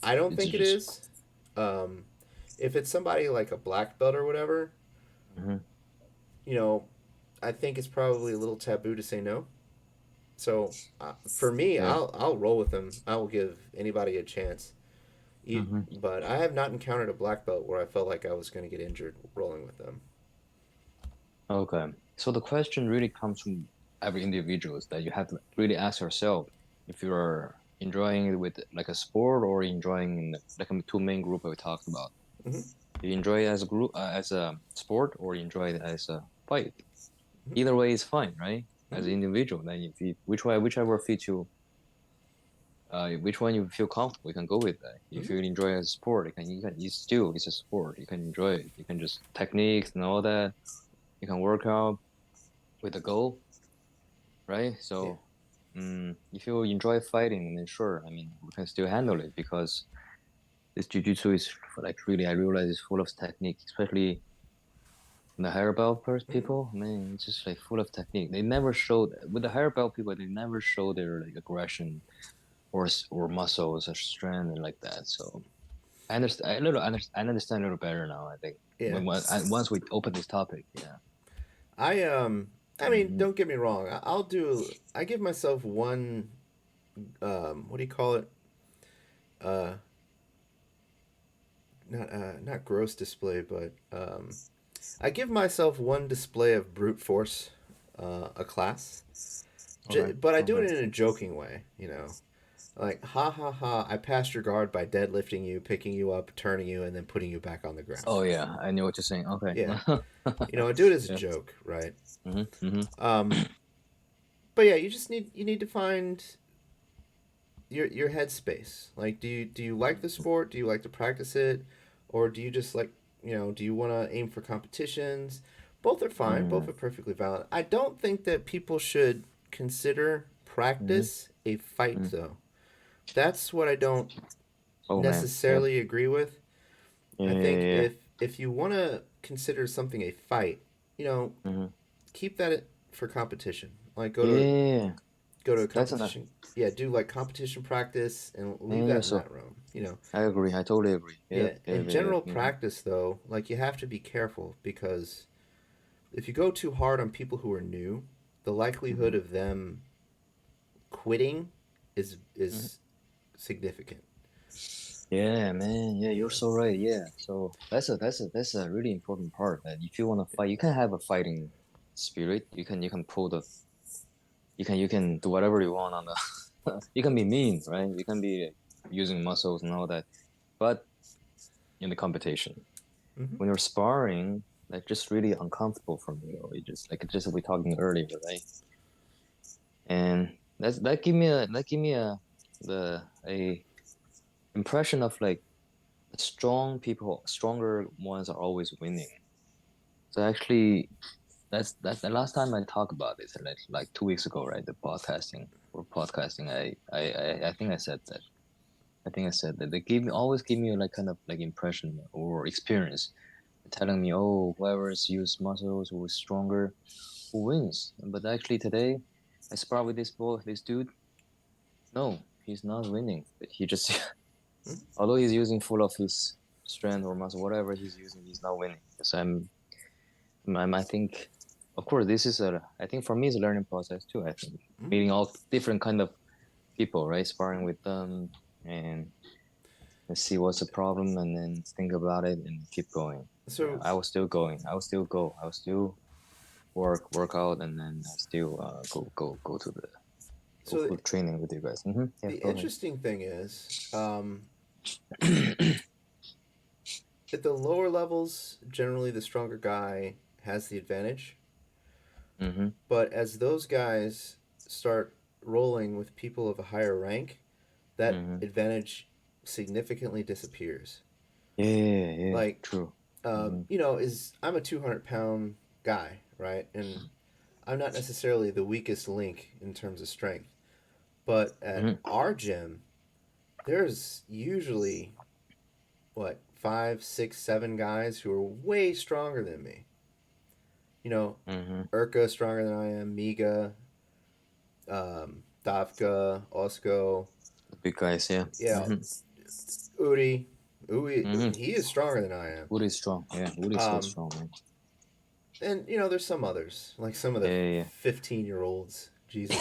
S1: I don't
S2: It's
S1: think it
S2: just.
S1: is. Um, if it's somebody like a black belt or whatever,
S2: Mm-hmm.
S1: you know, I think it's probably a little taboo to say no. So, for me,
S2: Yeah.
S1: I'll roll with them. I will give anybody a chance.
S2: Mm-hmm.
S1: But I have not encountered a black belt where I felt like I was going to get injured rolling with them.
S2: Okay. So the question really comes from every individual is that you have to really ask yourself if you're enjoying it with like a sport or enjoying in like a two main group that we talked about.
S1: Hmm.
S2: You enjoy it as a group, as a sport, or you enjoy it as a fight.
S1: Hmm.
S2: Either way is fine, right? As
S1: Hmm.
S2: an individual, then if you whichever fits you, which one you feel comfortable, you can go with that. If
S1: Hmm.
S2: you enjoy a sport, it's a sport. You can enjoy it. You can just techniques and all that. You can work out with a goal, right?
S1: Yeah.
S2: So, if you enjoy fighting, then sure. I mean, we can still handle it because this jiu-jitsu is like really, I realize it's full of technique, especially the higher belt
S1: Hmm.
S2: people. Man, it's just like full of technique. They never show with the higher belt people. They never show their like aggression or muscles or strength and like that. So I understand I understand a little better now. I think
S1: Yeah.
S2: once we open this topic, yeah.
S1: I I mean,
S2: Hmm.
S1: don't get me wrong. I give myself one what do you call it? Uh not gross display, but I give myself one display of brute force a class.
S2: Okay.
S1: But I do it
S2: Okay.
S1: in a joking way. Like, ha ha ha, I passed your guard by deadlifting you, picking you up, turning you, and then putting you back on the ground.
S2: Oh yeah, I know what you're saying. Okay.
S1: Yeah. I do it as a
S2: Yeah.
S1: joke, right?
S2: Hmm. Hmm.
S1: Um, but yeah, you need to find your headspace. Like, do you like the sport? Do you like to practice it? Or do you just like, do you want to aim for competitions? Both are fine. Both
S2: Mm.
S1: are perfectly valid. I don't think that people should consider
S2: Hmm.
S1: practice a fight,
S2: Hmm.
S1: though. That's what I don't
S2: Oh man. Yep.
S1: necessarily agree with.
S2: Yeah.
S1: I
S2: Yeah.
S1: think
S2: Yeah.
S1: if you want to consider something a fight, you know,
S2: Hmm.
S1: keep that for competition. Like
S2: Yeah.
S1: go to a
S2: That's enough.
S1: competition. Yeah, do like competition practice and leave
S2: Yeah. Yeah.
S1: that in
S2: So
S1: that realm.
S2: I agree. I totally agree.
S1: Yeah,
S2: Yep. Yep.
S1: in
S2: Yep. Yep.
S1: general
S2: Hmm.
S1: practice though, like you have to be careful because if you go too hard on people who are new, the likelihood
S2: Hmm.
S1: of them quitting is
S2: Hmm.
S1: is significant.
S2: Yeah, man. Yeah, you're
S1: Yeah.
S2: so right. Yeah. So that's a really important part that if you want to fight, you can have a fighting spirit, you can pull the you can do whatever you want on the you can be mean, right? You can be using muscles and all that. But in the competition,
S1: Mm-hmm.
S2: when you're sparring, like just really uncomfortable for me, or you just we talking earlier, right? And that give me a the a impression of like strong people, stronger ones are always winning. So actually, that's the last time I talked about this, like 2 weeks ago, right? The podcasting or podcasting. I think I said that. I think I said that they always give me like kind of like impression or experience, telling me, oh, whoever's used muscles who is stronger, who wins. But actually today, I spar with this dude. No, he's not winning. He just
S1: Mm-hmm.
S2: although he's using full of his strength or muscle, whatever he's using, he's not winning. Because I think, of course, this is I think for me, it's a learning process too. I think
S1: Mm-hmm.
S2: meeting all different kind of people, right? Sparring with them and see what's the problem and then think about it and keep going. Yeah,
S1: So
S2: I was still going. I will still go. I will still work out and then I still go to the
S1: so
S2: go training with you guys. Yeah,
S1: the
S2: go ahead.
S1: interesting thing is, at the lower levels, generally the stronger guy has the advantage.
S2: Mm-hmm.
S1: But as those guys start rolling with people of a higher rank, that
S2: Mm-hmm.
S1: advantage significantly disappears.
S2: Yeah, yeah,
S1: Like,
S2: true. Mm-hmm.
S1: is I'm a 200 pound guy, right? And I'm not necessarily the weakest link in terms of strength. But at
S2: Mm-hmm.
S1: our gym, there's usually, what, five, six, seven guys who are way stronger than me. You know,
S2: Mm-hmm.
S1: Urka stronger than I am, Miga, Davka, Osko,
S2: The big guys, yeah.
S1: yeah,
S2: Mm-hmm.
S1: Uri. Uri,
S2: Mm-hmm.
S1: he is stronger than I am.
S2: Wood is strong. Yeah, Wood is so
S1: Um,
S2: strong, man.
S1: and there's some others, like some of
S2: Yeah,
S1: the
S2: yeah,
S1: 15-year-olds. Jesus,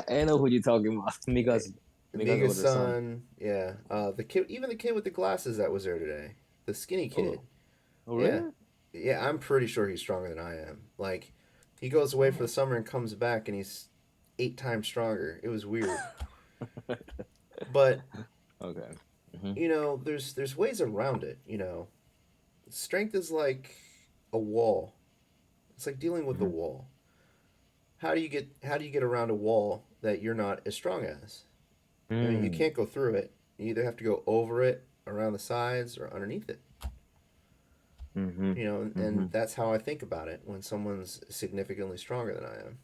S2: yeah. I know who you're talking about. Mika's
S1: Miga's
S2: older son.
S1: son, yeah. The kid, even the kid with the glasses that was there today, the skinny kid.
S2: Oh, oh,
S1: Yeah,
S2: really?
S1: yeah. I'm pretty sure he's stronger than I am. Like, he goes away for the
S2: Oh.
S1: summer and comes back, and he's 8 times stronger. It was weird, but
S2: Okay. Mm-hmm.
S1: there's ways around it. Strength is like a wall. It's like dealing with a
S2: Mm-hmm.
S1: wall. How do you get around a wall that you're not as strong as? I mean, you
S2: Mm.
S1: can't go through it. You either have to go over it, around the sides, or underneath it.
S2: Mm-hmm. Mm-hmm.
S1: And that's how I think about it when someone's significantly stronger than I am.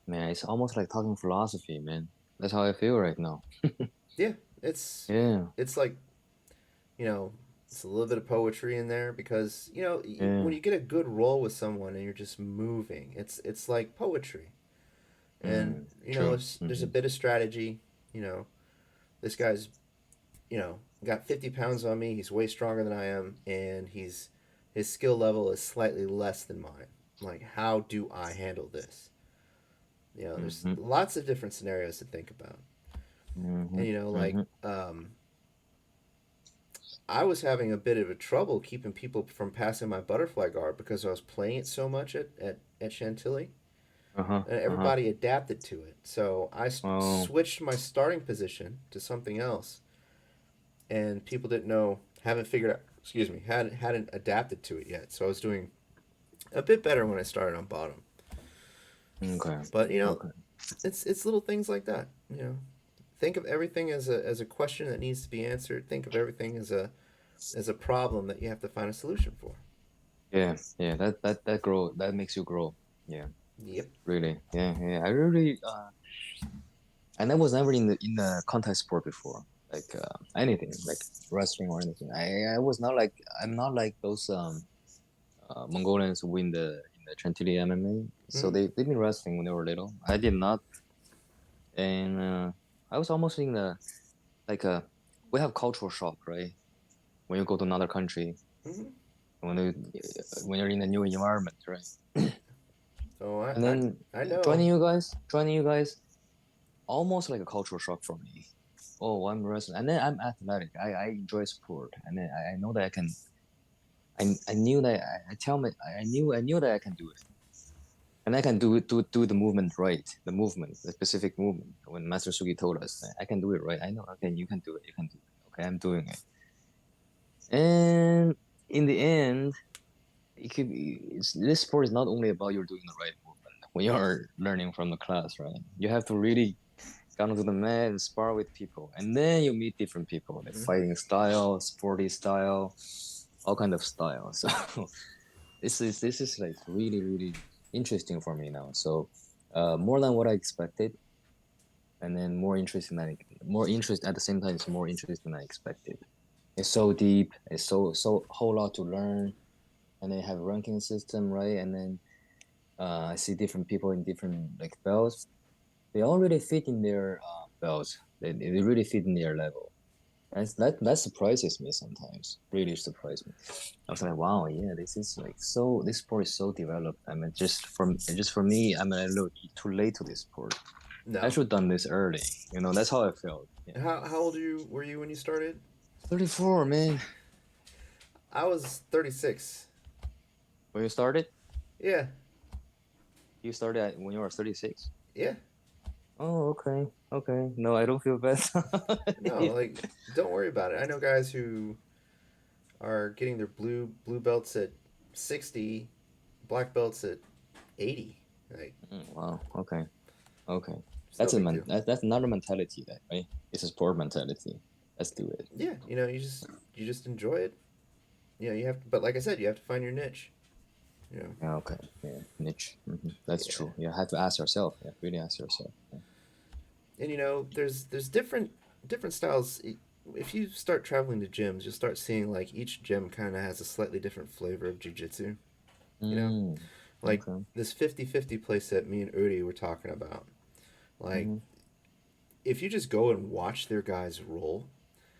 S2: Man, it's almost like talking philosophy, man. That's how I feel right now.
S1: Yeah, it's
S2: Yeah,
S1: it's like you know it's a little bit of poetry in there because when
S2: yeah.
S1: you get a good roll with someone and you're just moving, it's like poetry. And
S2: Mm. True.
S1: there's a
S2: Mm-hmm.
S1: bit of strategy. You know, this guy's got 50 pounds on me. He's way stronger than I am, and his skill level is slightly less than mine. Like, how do I handle this? There's
S2: Mm-hmm.
S1: lots of different scenarios to think about.
S2: Mm-hmm.
S1: And like
S2: Mm-hmm.
S1: I was having a bit of a trouble keeping people from passing my butterfly guard because I was playing it so much at Chantilly.
S2: Uh-huh.
S1: And
S2: Uh-huh.
S1: everybody adapted to it. So I
S2: Oh.
S1: switched my starting position to something else, and people didn't know, haven't figured out, excuse me, hadn't adapted to it yet. So I was doing a bit better when I started on bottom.
S2: Okay.
S1: But
S2: Okay.
S1: it's little things like that. Think of everything as a question that needs to be answered. Think of everything as a problem that you have to find a solution for.
S2: Yeah. Yeah. That grow. That makes you grow. Yeah.
S1: Yep.
S2: Really. Yeah. Yeah. I really. And I was never in the contact sport before, like anything, like wrestling or anything. I was not like I'm not like those Mongolians who in the Chantilly MMA. So
S1: Mm-hmm.
S2: they've been wrestling when they were little. I did not, and I was almost in the like we have cultural shock, right? When you go to another country,
S1: Mm-hmm.
S2: when you when you're in a new environment, right?
S1: So I
S2: And
S1: I,
S2: then
S1: I know.
S2: joining you guys, almost like a cultural shock for me. Oh, I'm wrestling, and then I'm athletic. I enjoy sport, and then I know that I can. I knew that I tell me I knew that I can do it. And I can do the movement right, the movement, the specific movement. When Master Sugi told us, I can do it right. I know. Okay, you can do it. You can do it. Okay, I'm doing it. And in the end, this sport is not only about you're doing the right movement when you're learning from the class, right? You have to really get onto the mat and spar with people, and then you meet different people, like
S1: Mm-hmm.
S2: fighting style, sporty style, all kind of style. So this is like really interesting for me now. So more than what I expected, and then more interest at the same time. It's more interesting than I expected. It's so deep. It's so whole lot to learn, and they have a ranking system, right? And then I see different people in different like belts. They all really fit in their belts. They really fit in their level. And that surprises me sometimes. Really surprised me. I was like, wow, yeah, this is like so. This sport is so developed. I mean, just for me, I'm a little too late to this sport. I
S1: No.
S2: should have done this early. That's how I felt. Yeah,
S1: How old were you when you started?
S2: 34, man.
S1: I was 36.
S2: When you started,
S1: Yeah.
S2: you started when you were 36.
S1: Yeah.
S2: Oh, okay, okay. No, I don't feel bad.
S1: No, like don't worry about it. I know guys who are getting their blue belts at 60, black belts at 80. Like
S2: Wow. Okay. Okay.
S1: it's no
S2: That's a
S1: big
S2: man.
S1: deal.
S2: That's not a mentality, that right? It's a sport mentality. Let's do it.
S1: Yeah, you just enjoy it. You have to, but like I said, you have to find your niche. You know.
S2: Yeah, okay. Yeah. Niche. That's
S1: Yeah.
S2: true. You have to ask yourself. Yeah. Really ask yourself. Yeah.
S1: And there's different styles. If you start traveling to gyms, you'll start seeing like each gym kind of has a slightly different flavor of jujitsu. You know,
S2: Mm.
S1: like
S2: Okay.
S1: this 50-50 place that me and Udi were talking about. Like
S2: Mm-hmm.
S1: if you just go and watch their guys roll,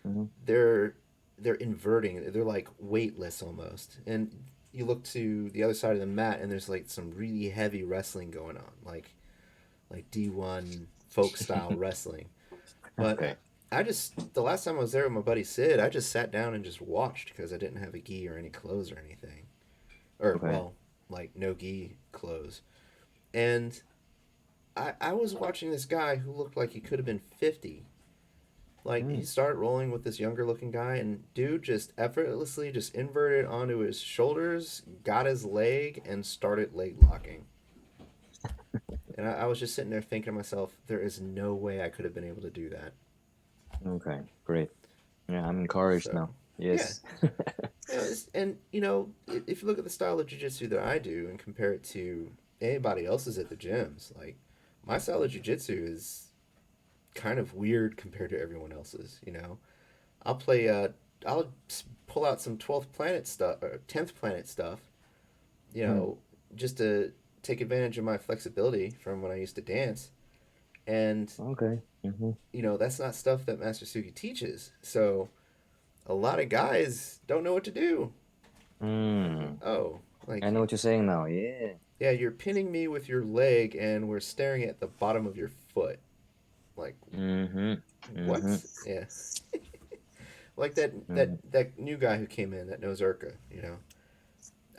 S2: Mm-hmm.
S1: they're they're inverting. They're like weightless almost. And you look to the other side of the mat, and there's like some really heavy wrestling going on, like D1 folk style wrestling. But
S2: Okay.
S1: I just the last time I was there with my buddy Sid, I just sat down and just watched because I didn't have a gi or any clothes or anything, or
S2: Okay.
S1: well, like no gi clothes. And I was watching this guy who looked like he could have been 50. Like he
S2: Mm.
S1: started rolling with this younger looking guy, and dude just effortlessly just inverted onto his shoulders, got his leg, and started leg locking. And I was just sitting there thinking to myself, there is no way I could have been able to do that.
S2: Okay. Great. Yeah, I'm encouraged
S1: So,
S2: now.
S1: yeah.
S2: Yes.
S1: And if you look at the style of jiu-jitsu that I do and compare it to anybody else's at the gyms, like my style of jiu-jitsu is kind of weird compared to everyone else's. I'll play I'll pull out some 12th planet stuff or 10th planet stuff, you
S2: Mm.
S1: know, just to take advantage of my flexibility from when I used to dance. And
S2: Okay. Mm-hmm.
S1: that's not stuff that Master Sugi teaches. So a lot of guys don't know what to do. Like,
S2: Mm.
S1: oh,
S2: I
S1: like
S2: know what you're saying now. Yeah.
S1: yeah, you're pinning me with your leg and we're staring at the bottom of your foot. Like
S2: Mm-hmm. Mm-hmm.
S1: what? Yeah. Like that that
S2: Mm-hmm.
S1: that new guy who came in that knows Urka.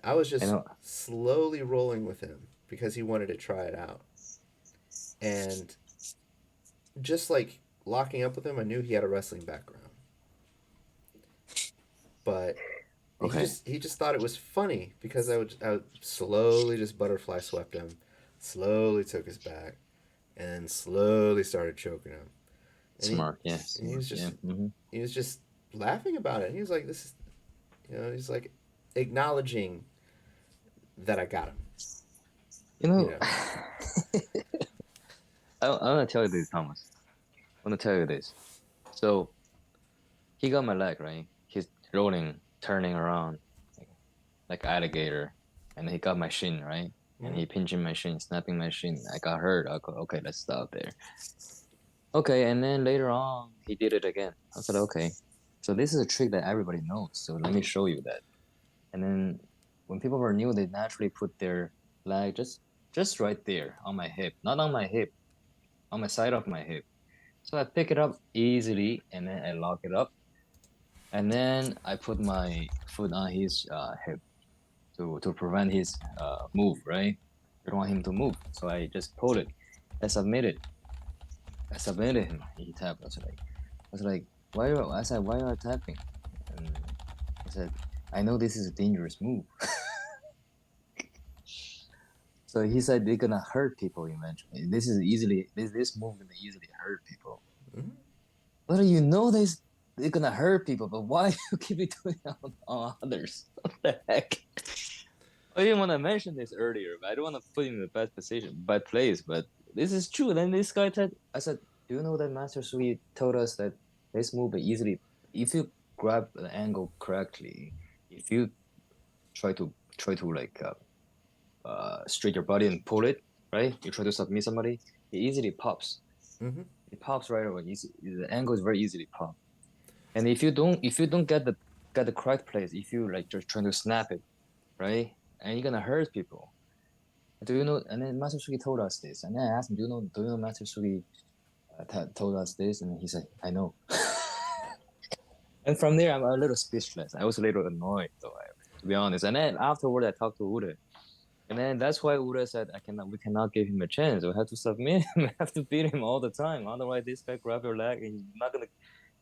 S1: I was
S2: I
S1: just
S2: know.
S1: slowly rolling with him because he wanted to try it out. And just like locking up with him, I knew he had a wrestling background. But
S2: Okay.
S1: he just thought it was funny because I would slowly just butterfly swept him, slowly took his back, and slowly started choking him. And he
S2: Smart. Yeah.
S1: and he
S2: Smart.
S1: was
S2: Yeah.
S1: just
S2: Mm-hmm.
S1: he was just laughing about it. He was like, "This is," he's like acknowledging that I got him.
S2: You
S1: You
S2: know,
S1: know.
S2: I'm gonna tell you this, Thomas. I'm gonna tell you this. So he got my leg, right? He's rolling, turning around like alligator, and he got my shin, right? And
S1: Mm-hmm.
S2: he pinching my shin, snapping my shin. I got hurt. I go, okay, let's stop there. Okay, and then later on, he did it again. I said, okay, so this is a trick that everybody knows. So let me show you that. And then when people were new, they naturally put their leg just right there on my hip, not on my hip, on my side of my hip. So I pick it up easily and then I lock it up. And then I put my foot on his hip to prevent his move, right? I don't want him to move. So I just pulled it. I submitted. I submitted him. He tapped. I was like, why? I said, why are you tapping? And I said, I know this is a dangerous move. So he said they're gonna hurt people eventually. This move gonna easily hurt people.
S1: Mhm.
S2: But you know they're gonna hurt people, but why you keep it doing it on others? What the heck? I didn't want to mention this earlier, but I don't want to put him in the bad position, bad place. But this is true. Then this guy said, I said, do you know that Master Sui told us that this move is easily, if you grab the angle correctly, if you try to like straight your body and pull it, right? You try to submit somebody, it easily pops.
S1: Mhm.
S2: It pops right away. The angle is very easily pop. And if you don't get the correct place, if you like just trying to snap it, right? And you're gonna hurt people. Do you know? And then Master Sugi told us this, and then I asked him, "Do you know Master Sugi told us this?" And he said, "I know." And from there, I'm a little speechless. I was a little annoyed, though, to be honest. And then afterward, I talked to Ude, and then that's why Ude said, We cannot give him a chance. We have to submit him. We have to beat him all the time. Otherwise, this guy grab your leg, and he's not gonna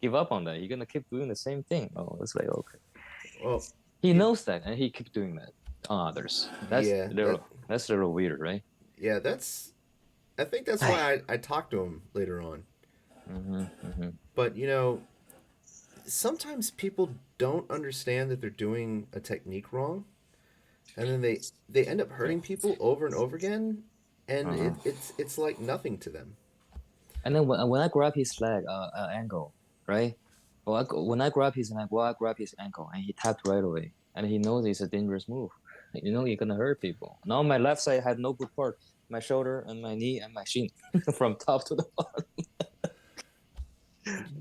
S2: give up on that. You're gonna keep doing the same thing." Oh, it's like okay.
S1: Well,
S2: He
S1: you,
S2: knows that, and he keeps doing that on others. That's
S1: yeah,
S2: little. That's a little weird, right?
S1: that's. I think that's
S2: Ay.
S1: why I talked to him later on.
S2: Mm-hmm, mm-hmm.
S1: But sometimes people don't understand that they're doing a technique wrong, and then they end up hurting people over and over again, and
S2: Uh-huh.
S1: it's like nothing to them.
S2: And then when I grab his leg, ankle, right? When I grab his leg, I grab his ankle, and he tapped right away, and he knows it's a dangerous move. You know, you're gonna hurt people. Now my left side had no good part, my shoulder and my knee and my shin, from top to the bottom.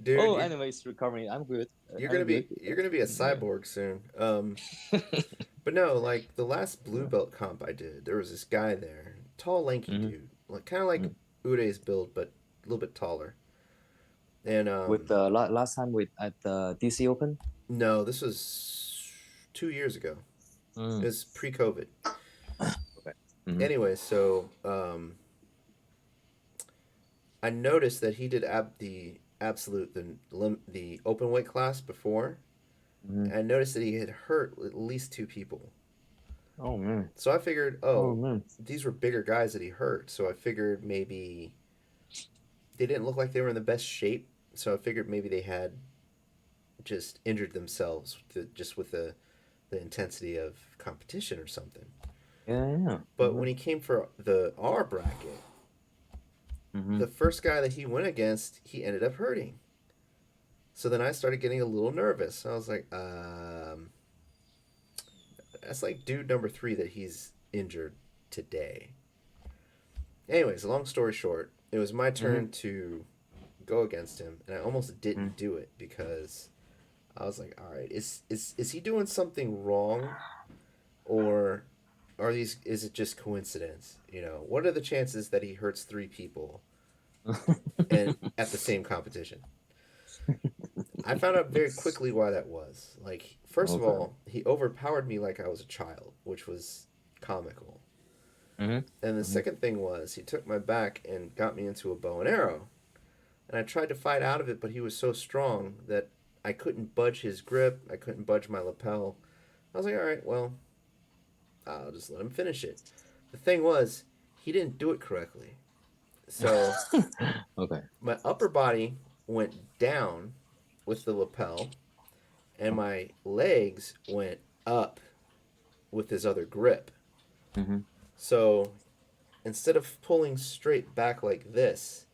S1: Dude,
S2: Oh, anyway, it's recovering. I'm good. I'm good.
S1: you're gonna be a
S2: Yeah.
S1: cyborg soon. But no, like the last blue belt comp I did, there was this guy there, tall, lanky
S2: Mm-hmm.
S1: dude, like kind of like Ude's build, but a little bit taller. And
S2: With the last time with at the DC Open.
S1: no, this was 2 years ago. It
S2: Mm.
S1: was pre-COVID.
S2: Okay. Mm-hmm.
S1: Anyway, so I noticed that he did the absolute the open weight class before.
S2: Mm-hmm.
S1: And I noticed that he had hurt at least two people.
S2: Oh man.
S1: So I figured,
S2: Oh
S1: oh,
S2: man.
S1: these were bigger guys that he hurt. So I figured maybe they didn't look like they were in the best shape. So I figured maybe they had just injured themselves just with the intensity of competition or something.
S2: Yeah, yeah.
S1: But
S2: Mm-hmm.
S1: when he came for the R bracket,
S2: Mm-hmm.
S1: the first guy that he went against, he ended up hurting. So then I started getting a little nervous. I was like, that's like dude number three that he's injured today. Anyways, long story short, it was my
S2: Mm-hmm.
S1: turn to go against him, and I almost
S2: Mm-hmm.
S1: didn't do it because I was like, all right, is he doing something wrong, or is it just coincidence? What are the chances that he hurts three people and at the same competition? I found out very quickly why that was. Like, first of
S2: Okay.
S1: all, he overpowered me like I was a child, which was comical.
S2: Mm-hmm.
S1: And the
S2: Mm-hmm.
S1: second thing was he took my back and got me into a bow and arrow. And I tried to fight out of it, but he was so strong that I couldn't budge his grip. I couldn't budge my lapel. I was like, all right, well, I'll just let him finish it. The thing was, he didn't do it correctly. So
S2: Okay.
S1: my upper body went down with the lapel, and my legs went up with his other grip.
S2: Mm-hmm.
S1: So instead of pulling straight back like this,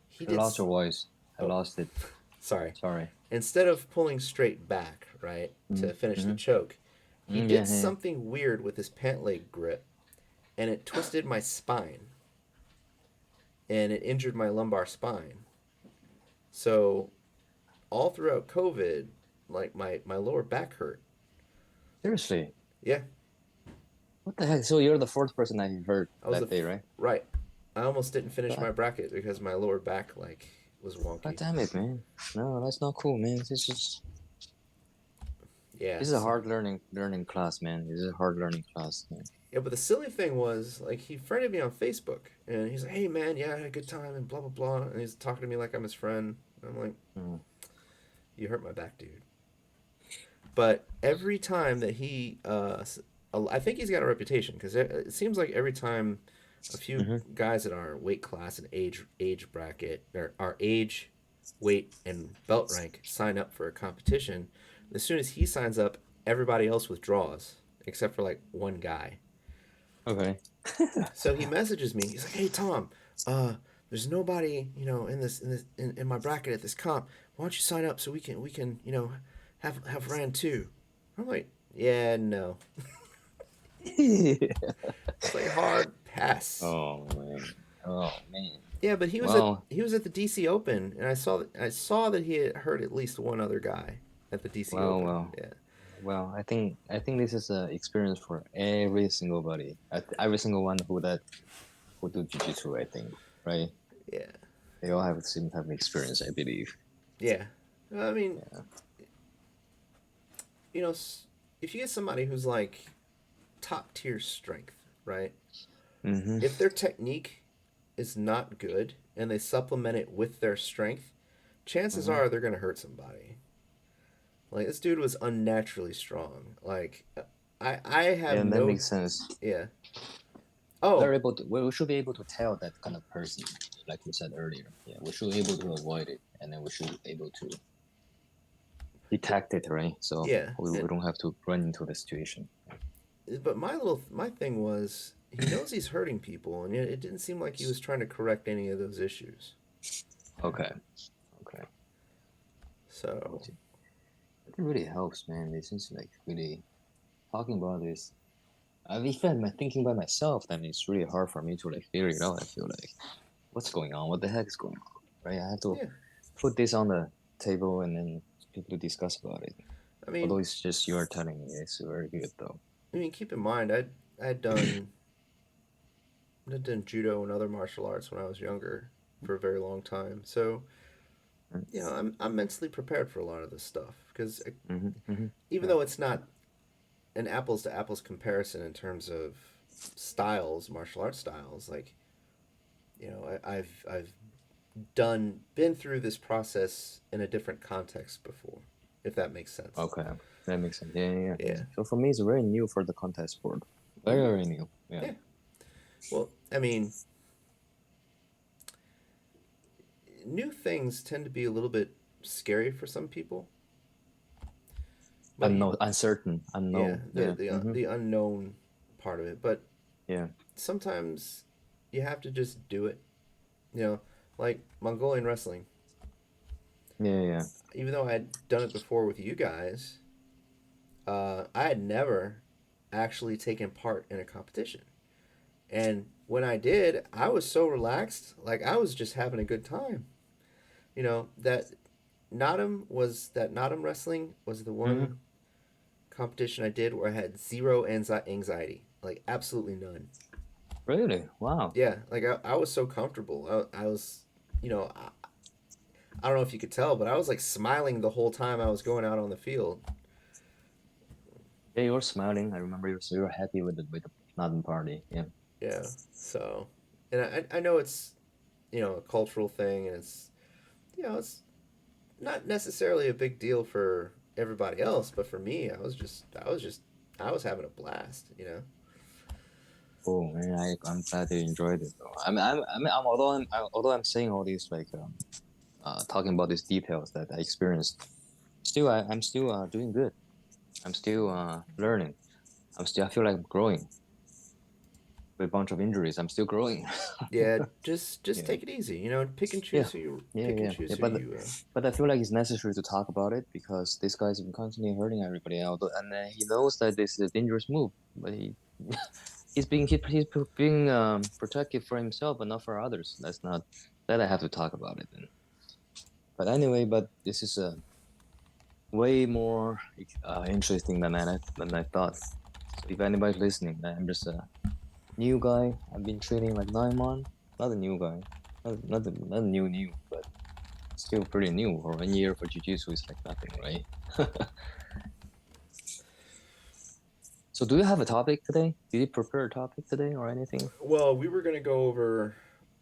S1: he
S2: I
S1: did.
S2: lost your voice. I
S1: Oh,
S2: lost it.
S1: sorry.
S2: Sorry.
S1: Instead of pulling straight back, right, to finish the
S2: Mm-hmm.
S1: choke, he
S2: Mm,
S1: did
S2: yeah, yeah.
S1: something weird with his pant leg grip, and it twisted my spine, and it injured my lumbar spine. So all throughout COVID, like my lower back hurt.
S2: Seriously.
S1: Yeah,
S2: What the heck? So you're the fourth person I heard
S1: I was
S2: that day, right?
S1: right. I almost didn't finish
S2: God,
S1: my bracket because my lower back was
S2: God
S1: wonky.
S2: damn it, man. No, that's not cool, man.
S1: Yeah,
S2: This is a
S1: so
S2: hard learning class, man. This is a hard learning class, man.
S1: Yeah, but the silly thing was, like, he friended me on Facebook, and he's like, "Hey, man, yeah, I had a good time," and blah blah blah, and he's talking to me like I'm his friend. I'm like,
S2: Mm.
S1: "You hurt my back, dude." But every time that I think he's got a reputation because it seems like every time a few
S2: Mm-hmm.
S1: guys in our weight class and age bracket or our age, weight, and belt rank sign up for a competition, as soon as he signs up, everybody else withdraws except for like one guy.
S2: Okay.
S1: So he messages me. He's like, "Hey Tom, uh, there's nobody in my bracket at this comp. Why don't you sign up so we can have ran too?" I'm like, "Yeah, no." It's like hard pass.
S2: Oh man. Oh man.
S1: Yeah, but
S2: Well,
S1: he was at the DC Open, and I saw that he had hurt at least one other guy at the DC
S2: well,
S1: Open.
S2: well,
S1: Yeah,
S2: well. I think this is an experience for every single body. Every single one who do jiu-jitsu, I think, right?
S1: yeah,
S2: They all have the same type of experience, I believe.
S1: yeah. I mean,
S2: Yeah.
S1: you know, if you get somebody who's like top tier strength, right?
S2: Mm-hmm.
S1: If their technique is not good and they supplement it with their strength, chances
S2: Mm-hmm.
S1: are they're going to hurt somebody. Like this dude was unnaturally strong. Like I have
S2: Yeah, that
S1: no
S2: makes sense.
S1: yeah.
S2: We're
S1: Oh,
S2: able to. We should be able to tell that kind of person, like you said earlier. Yeah, we should be able to avoid it, and then we should be able to detect it, right? So
S1: yeah.
S2: we don't have to run into the situation.
S1: But my thing was he knows he's hurting people and it didn't seem like he was trying to correct any of those issues.
S2: Okay. Okay.
S1: So,
S2: But it really helps, man. It seems like really talking about this. If I'm thinking by myself, then it's really hard for me to like figure it out. I feel like, what's going on? What the heck is going on? Right? I have to
S1: yeah.
S2: put this on the table and then people to discuss about it.
S1: I mean,
S2: Although it's just you are telling me, it's very good though.
S1: keep in mind I'd done judo and other martial arts when I was younger for a very long time. So, I'm mentally prepared for a lot of this stuff because
S2: Mm-hmm, mm-hmm.
S1: even
S2: Yeah.
S1: though it's not an apples to apples comparison in terms of styles, martial arts styles, like I've been through this process in a different context before, if that makes sense.
S2: Okay, that makes sense. Yeah, yeah, yeah.
S1: Yeah.
S2: So for me, it's very new for the contest sport. Very,
S1: Mm-hmm.
S2: very new. Yeah.
S1: Yeah. Well, I mean, new things tend to be a little bit scary for some people. Like,
S2: Unknown, uncertain,
S1: yeah,
S2: unknown. Yeah. Mm-hmm.
S1: the unknown part of it. But
S2: Yeah.
S1: sometimes you have to just do it. You know, like Mongolian wrestling.
S2: Yeah, yeah.
S1: Even though I had done it before with you guys, I had never actually taken part in a competition. And when I did, I was so relaxed, like I was just having a good time. That that Natum wrestling was the
S2: Mm-hmm.
S1: one competition I did where I had zero anxiety, like absolutely none.
S2: Really? Wow.
S1: Yeah, like I was so comfortable. I was, you know, I don't know if you could tell, but I was like smiling the whole time I was going out on the field.
S2: Yeah, you were smiling. I remember you were happy with the Northern party. Yeah.
S1: Yeah, so, and I know it's a cultural thing, and it's not necessarily a big deal for everybody else, but for me, I was having a blast.
S2: Oh man, I'm glad you enjoyed it though. Although I'm saying all these like talking about these details that I experienced, I'm still doing good. I'm still learning. I feel like I'm growing with a bunch of injuries. I'm still growing.
S1: Yeah, just
S2: Yeah.
S1: take it easy. Pick and
S2: Yeah.
S1: choose who you
S2: Yeah,
S1: pick and
S2: yeah, yeah.
S1: choose who
S2: But
S1: you.
S2: but I feel like it's necessary to talk about it because this guy's been constantly hurting everybody else, and he knows that this is a dangerous move. But he's being protective for himself, but not for others. That's not that I have to talk about it. Then. But anyway, but this is way more interesting than I thought. So if anybody's listening, I'm just a new guy. I've been training like 9 months. Not a new guy. Not new, but still pretty new. For 1 year for jiu-jitsu is like nothing, right? So do you have a topic today? Did you prepare a topic today or anything?
S1: Well, we were gonna go over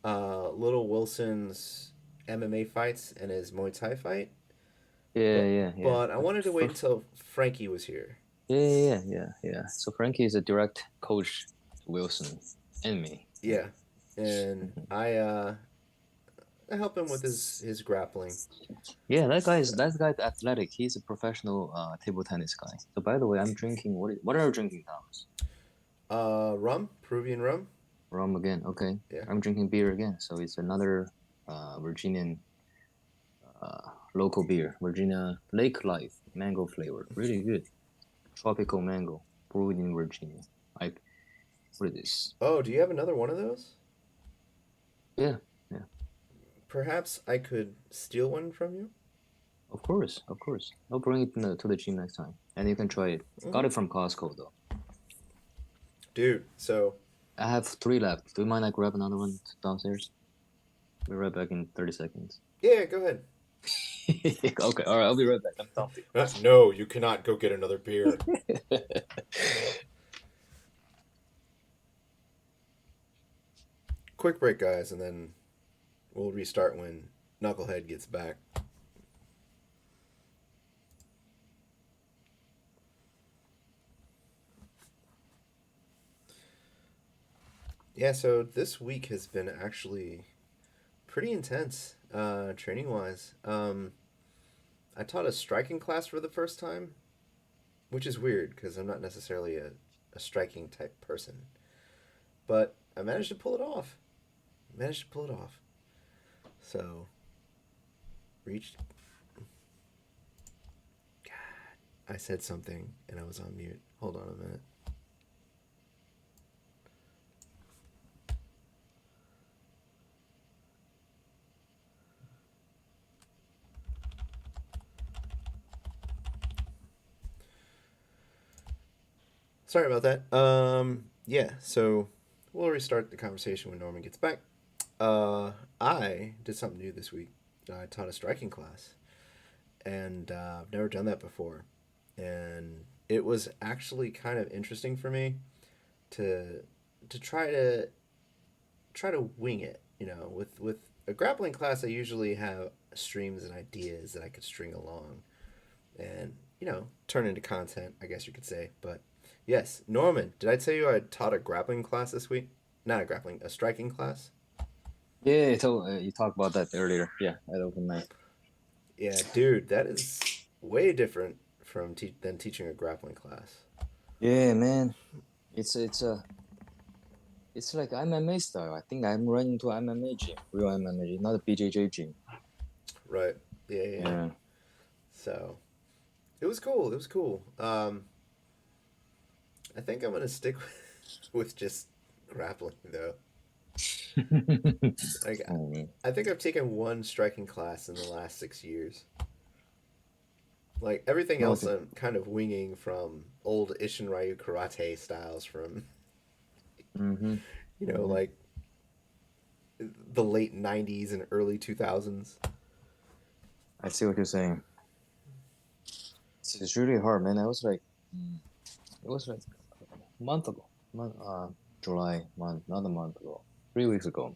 S1: Little Wilson's MMA fights and his Muay Thai fight,
S2: Yeah,
S1: but
S2: yeah, yeah.
S1: but I wanted to wait until Frankie was here.
S2: Yeah. So Frankie is a direct coach to Wilson and me. Yeah.
S1: Yeah, and
S2: Mhm.
S1: I help him with his grappling.
S2: Yeah, that guy's athletic. He's a professional table tennis guy. So by the way, I'm drinking what are you drinking, Thomas?
S1: Rum, Peruvian rum.
S2: Rum again. Okay.
S1: Yeah.
S2: I'm drinking beer again. So it's another Virginian local beer, Virginia Lake Life, mango flavor. Really good. Tropical mango, brewed in Virginia. Like what is this?
S1: Oh, do you have another one of those?
S2: Yeah, yeah.
S1: Perhaps I could steal one from you.
S2: Of course, of course. I'll bring it to the gym next time, and you can try it.
S1: Hmm.
S2: Got it from Costco though.
S1: Dude, so
S2: I have three left. Do you mind I grab another one downstairs? Be right back in 30 seconds.
S1: yeah, go ahead.
S2: Okay, all right. I'll be right back. I'm dumping.
S1: No, you cannot go get another beer. Quick break, guys, and then we'll restart when Knucklehead gets back. Yeah, so this week has been actually pretty intense, training wise. I taught a striking class for the first time, which is weird because I'm not necessarily a striking type person. But I managed to pull it off. Managed to pull it off. So, reached. God, I said something and I was on mute. Hold on a minute. Sorry about that. Yeah, so we'll restart the conversation when Norman gets back. I did something new this week. I taught a striking class, and I've never done that before, and it was actually kind of interesting for me to to try to wing it. You know, with a grappling class, I usually have streams and ideas that I could string along, and turn into content, I guess you could say. But yes, Norman, did I tell you I taught a grappling class this week? Not a grappling, a striking class.
S2: Yeah, so you talked about that earlier. Yeah, at open mic.
S1: Yeah, dude, that is way different than teaching a grappling class.
S2: Yeah, man. It's like MMA style. I think I'm running to MMA gym, real MMA gym, not a BJJ gym.
S1: Right. Yeah, yeah, yeah.
S2: Yeah.
S1: So it was cool. It was cool. I think I'm gonna stick with just grappling though. Like,
S2: Oh man.
S1: I think I've taken one striking class in the last 6 years. Like everything
S2: No,
S1: else, I'm kind of winging from old Isshin Ryu karate styles from
S2: mm-hmm. Mm-hmm.
S1: like the late '90s and early 2000s.
S2: I see what you're saying. It's really hard, man. It was like a month ago, July month, not a month ago, 3 weeks ago.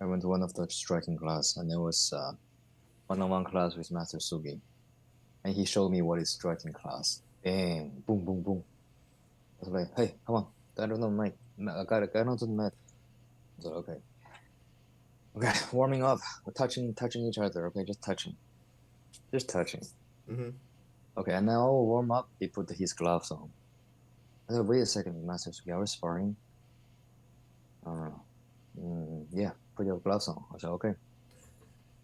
S2: I went to one of the striking class, and it was one-on-one class with Master Sugi, and he showed me what is striking class. Bang, boom, boom, boom. I was like, hey, come on, get on the mat. I gotta get onto the mat. I was like, okay, warming up. We're touching each other. Okay, just touching.
S1: Mm-hmm.
S2: Okay, and now warm up. He put his gloves on. I said, wait a second, Master Sugi, are we sparring? Uh, yeah, put your gloves on. I said, okay.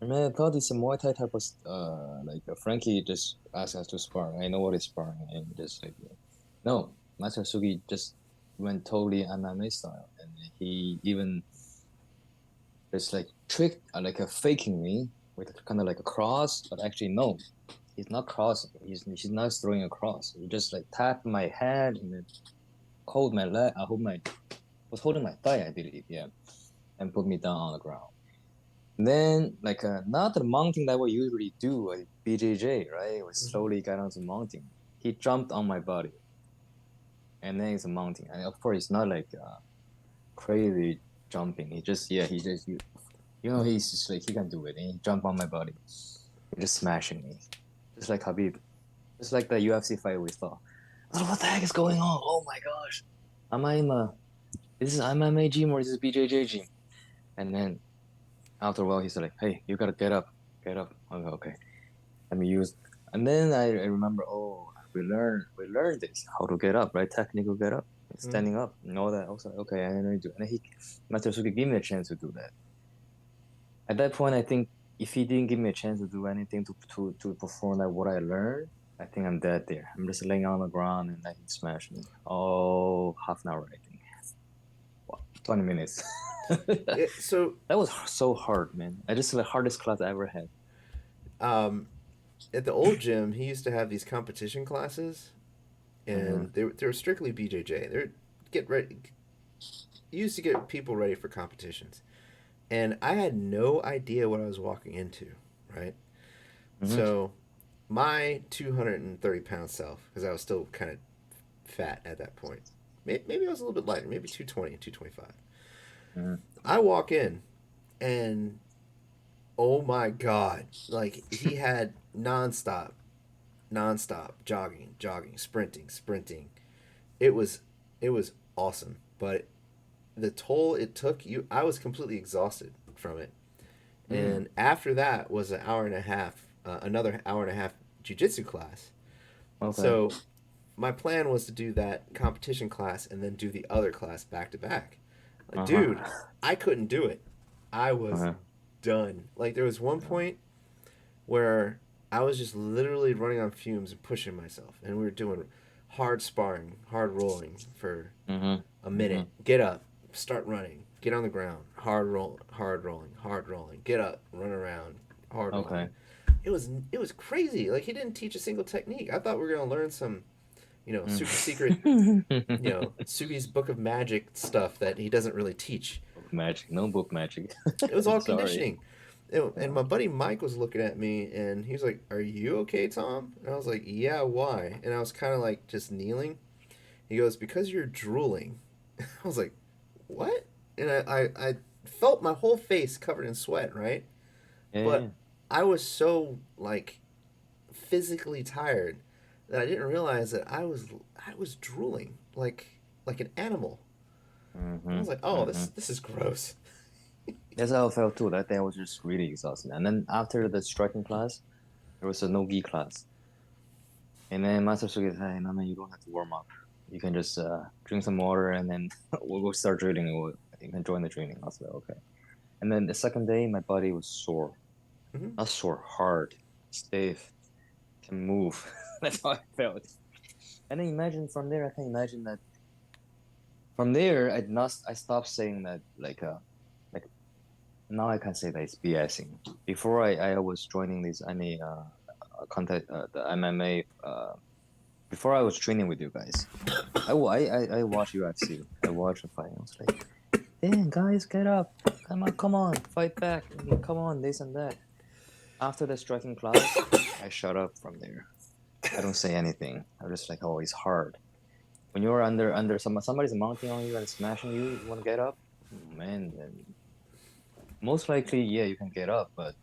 S2: I mean, I thought it's a Muay Thai type of like Frankie just asked us to spar. I know what is sparring, and just like no, Master Sugi just went totally MMA style, and he even just like tricked like a faking me with kind of like a cross, but actually no, he's not crossing. He's not throwing a cross. He just like tapped my head and then hold my leg. I hold my was holding my thigh, I believe, yeah, and put me down on the ground. Then, like, not the mounting that we usually do at BJJ, right? We
S1: Mm-hmm.
S2: slowly got onto mounting. He jumped on my body. and then it's a mounting. And of course, it's not like crazy jumping. He's just like he can do it. And he jump on my body, he just smashing me, just like Habib, just like the UFC fight we saw. I was like, what the heck is going on? Oh my gosh, am I in this is MMA gym or is this BJJ gym? And then after a while, he's like, hey, you gotta get up, get up. Okay, okay. Let me use. And then I remember, oh, we learned this how to get up, right? Technical get up,
S1: Mm-hmm.
S2: standing up, and all that. I was like, okay, I know you do. And he, Master Suki, gave me a chance to do that. At that point, I think if he didn't give me a chance to do anything to perform that what I learned, I think I'm dead there. I'm just laying on the ground and let him smash me. Oh, half an hour, I think. 20 minutes.
S1: So
S2: That was so hard, man. I just the hardest class I ever had.
S1: um, at the old gym, he used to have these competition classes,
S2: Mm-hmm.
S1: and they were strictly BJJ. They're get ready. He used to get people ready for competitions, and I had no idea what I was walking into. Right,
S2: Mm-hmm.
S1: so my 230 pound self, because I was still kind of fat at that point. Maybe I was a little bit lighter, maybe 220, 225.
S2: Mm-hmm.
S1: I walk in, and oh my God, like he had nonstop jogging, jogging, sprinting, sprinting. It was it was awesome, but the toll it took you, I was completely exhausted from it.
S2: Mm.
S1: And after that was an hour and a half, another hour and a half jujitsu class.
S2: Okay.
S1: So my plan was to do that competition class and then do the other class back to back. Like,
S2: Uh-huh.
S1: dude, I couldn't do it. I was
S2: Uh-huh.
S1: done. Like, there was one
S2: Yeah.
S1: point where I was just literally running on fumes and pushing myself, and we were doing hard sparring, hard rolling for
S2: Mm-hmm.
S1: a
S2: Mm-hmm.
S1: minute. Get up, start running, get on the ground, hard rolling, hard rolling. Get up, run around, hard rolling.
S2: Okay.
S1: It was crazy. Like, he didn't teach a single technique. I thought we were gonna learn some, super secret,
S2: Mm.
S1: Sugi's Book of Magic stuff that he doesn't really teach.
S2: Book magic. No book magic.
S1: It was all
S2: Sorry.
S1: conditioning. And
S2: Yeah.
S1: my buddy Mike was looking at me, and he was like, "Are you okay, Tom?" And I was like, "Yeah, why?" And I was kind of like just kneeling. He goes, "Because you're drooling." I was like, "What?" And I felt my whole face covered in sweat, right?
S2: Yeah.
S1: But
S2: Yeah.
S1: I was so like physically tired that I didn't realize that I was drooling like an animal. I
S2: Mm-hmm.
S1: was like, "Oh,
S2: Mm-hmm.
S1: this is gross."
S2: That's how I felt too. That day I was just really exhausted. And then after the striking class, there was a no-gi class. And then Master Sugi said, hey, no, man, you don't have to warm up. You can just drink some water and then we'll start drilling. You can join the training. I was like, okay. And then the second day, my body was sore.
S1: Hmm.
S2: Not sore, hard, stiff, can move. That's how I felt. And then imagine from there, I can imagine that from there, I stopped saying that like now I can say that it's BSing. Before I was joining this any contact the MMA before I was training with you guys. I watch UFC. I watch the fight. I was like, damn guys, get up. Come on, fight back. Come on, this and that. After the striking class, I shut up from there. I don't say anything. I'm just like, oh, it's hard. When you're under somebody's mounting on you and smashing you, you want to get up? Man, then most likely, yeah, you can get up, but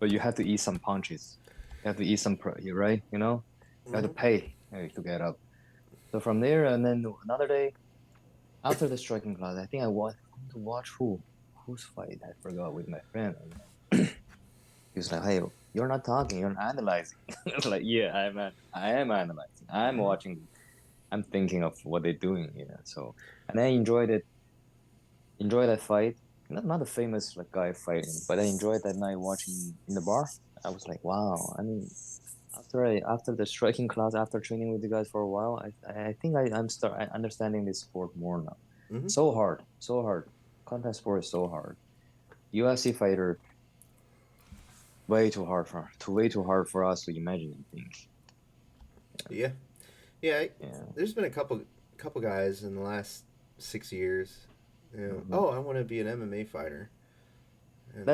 S2: you have to eat some punches. You have to eat some, you're right, you have to
S1: Hmm.
S2: pay to get up. So from there, and then another day after the striking class, I think I want to watch whose fight I forgot with my friend. And he was like, "Hey, you're not talking, you're analyzing." It's like, yeah, I am analyzing. I'm
S1: Hmm.
S2: watching. I'm thinking of what they're doing. So and I enjoyed it. Enjoy that fight. Not a famous like guy fighting, but I enjoyed that night watching in the bar. I was like, wow. I mean, after the striking class, after training with you guys for a while, I think I'm understanding this sport more now.
S1: Hmm.
S2: So hard, so hard. Contact sport is so hard. UFC fighter way too hard for us to imagine. I think.
S1: Yeah, yeah.
S2: Yeah.
S1: There's been a couple guys in the last 6 years.
S2: Hmm.
S1: Oh, I want to be an MMA fighter, and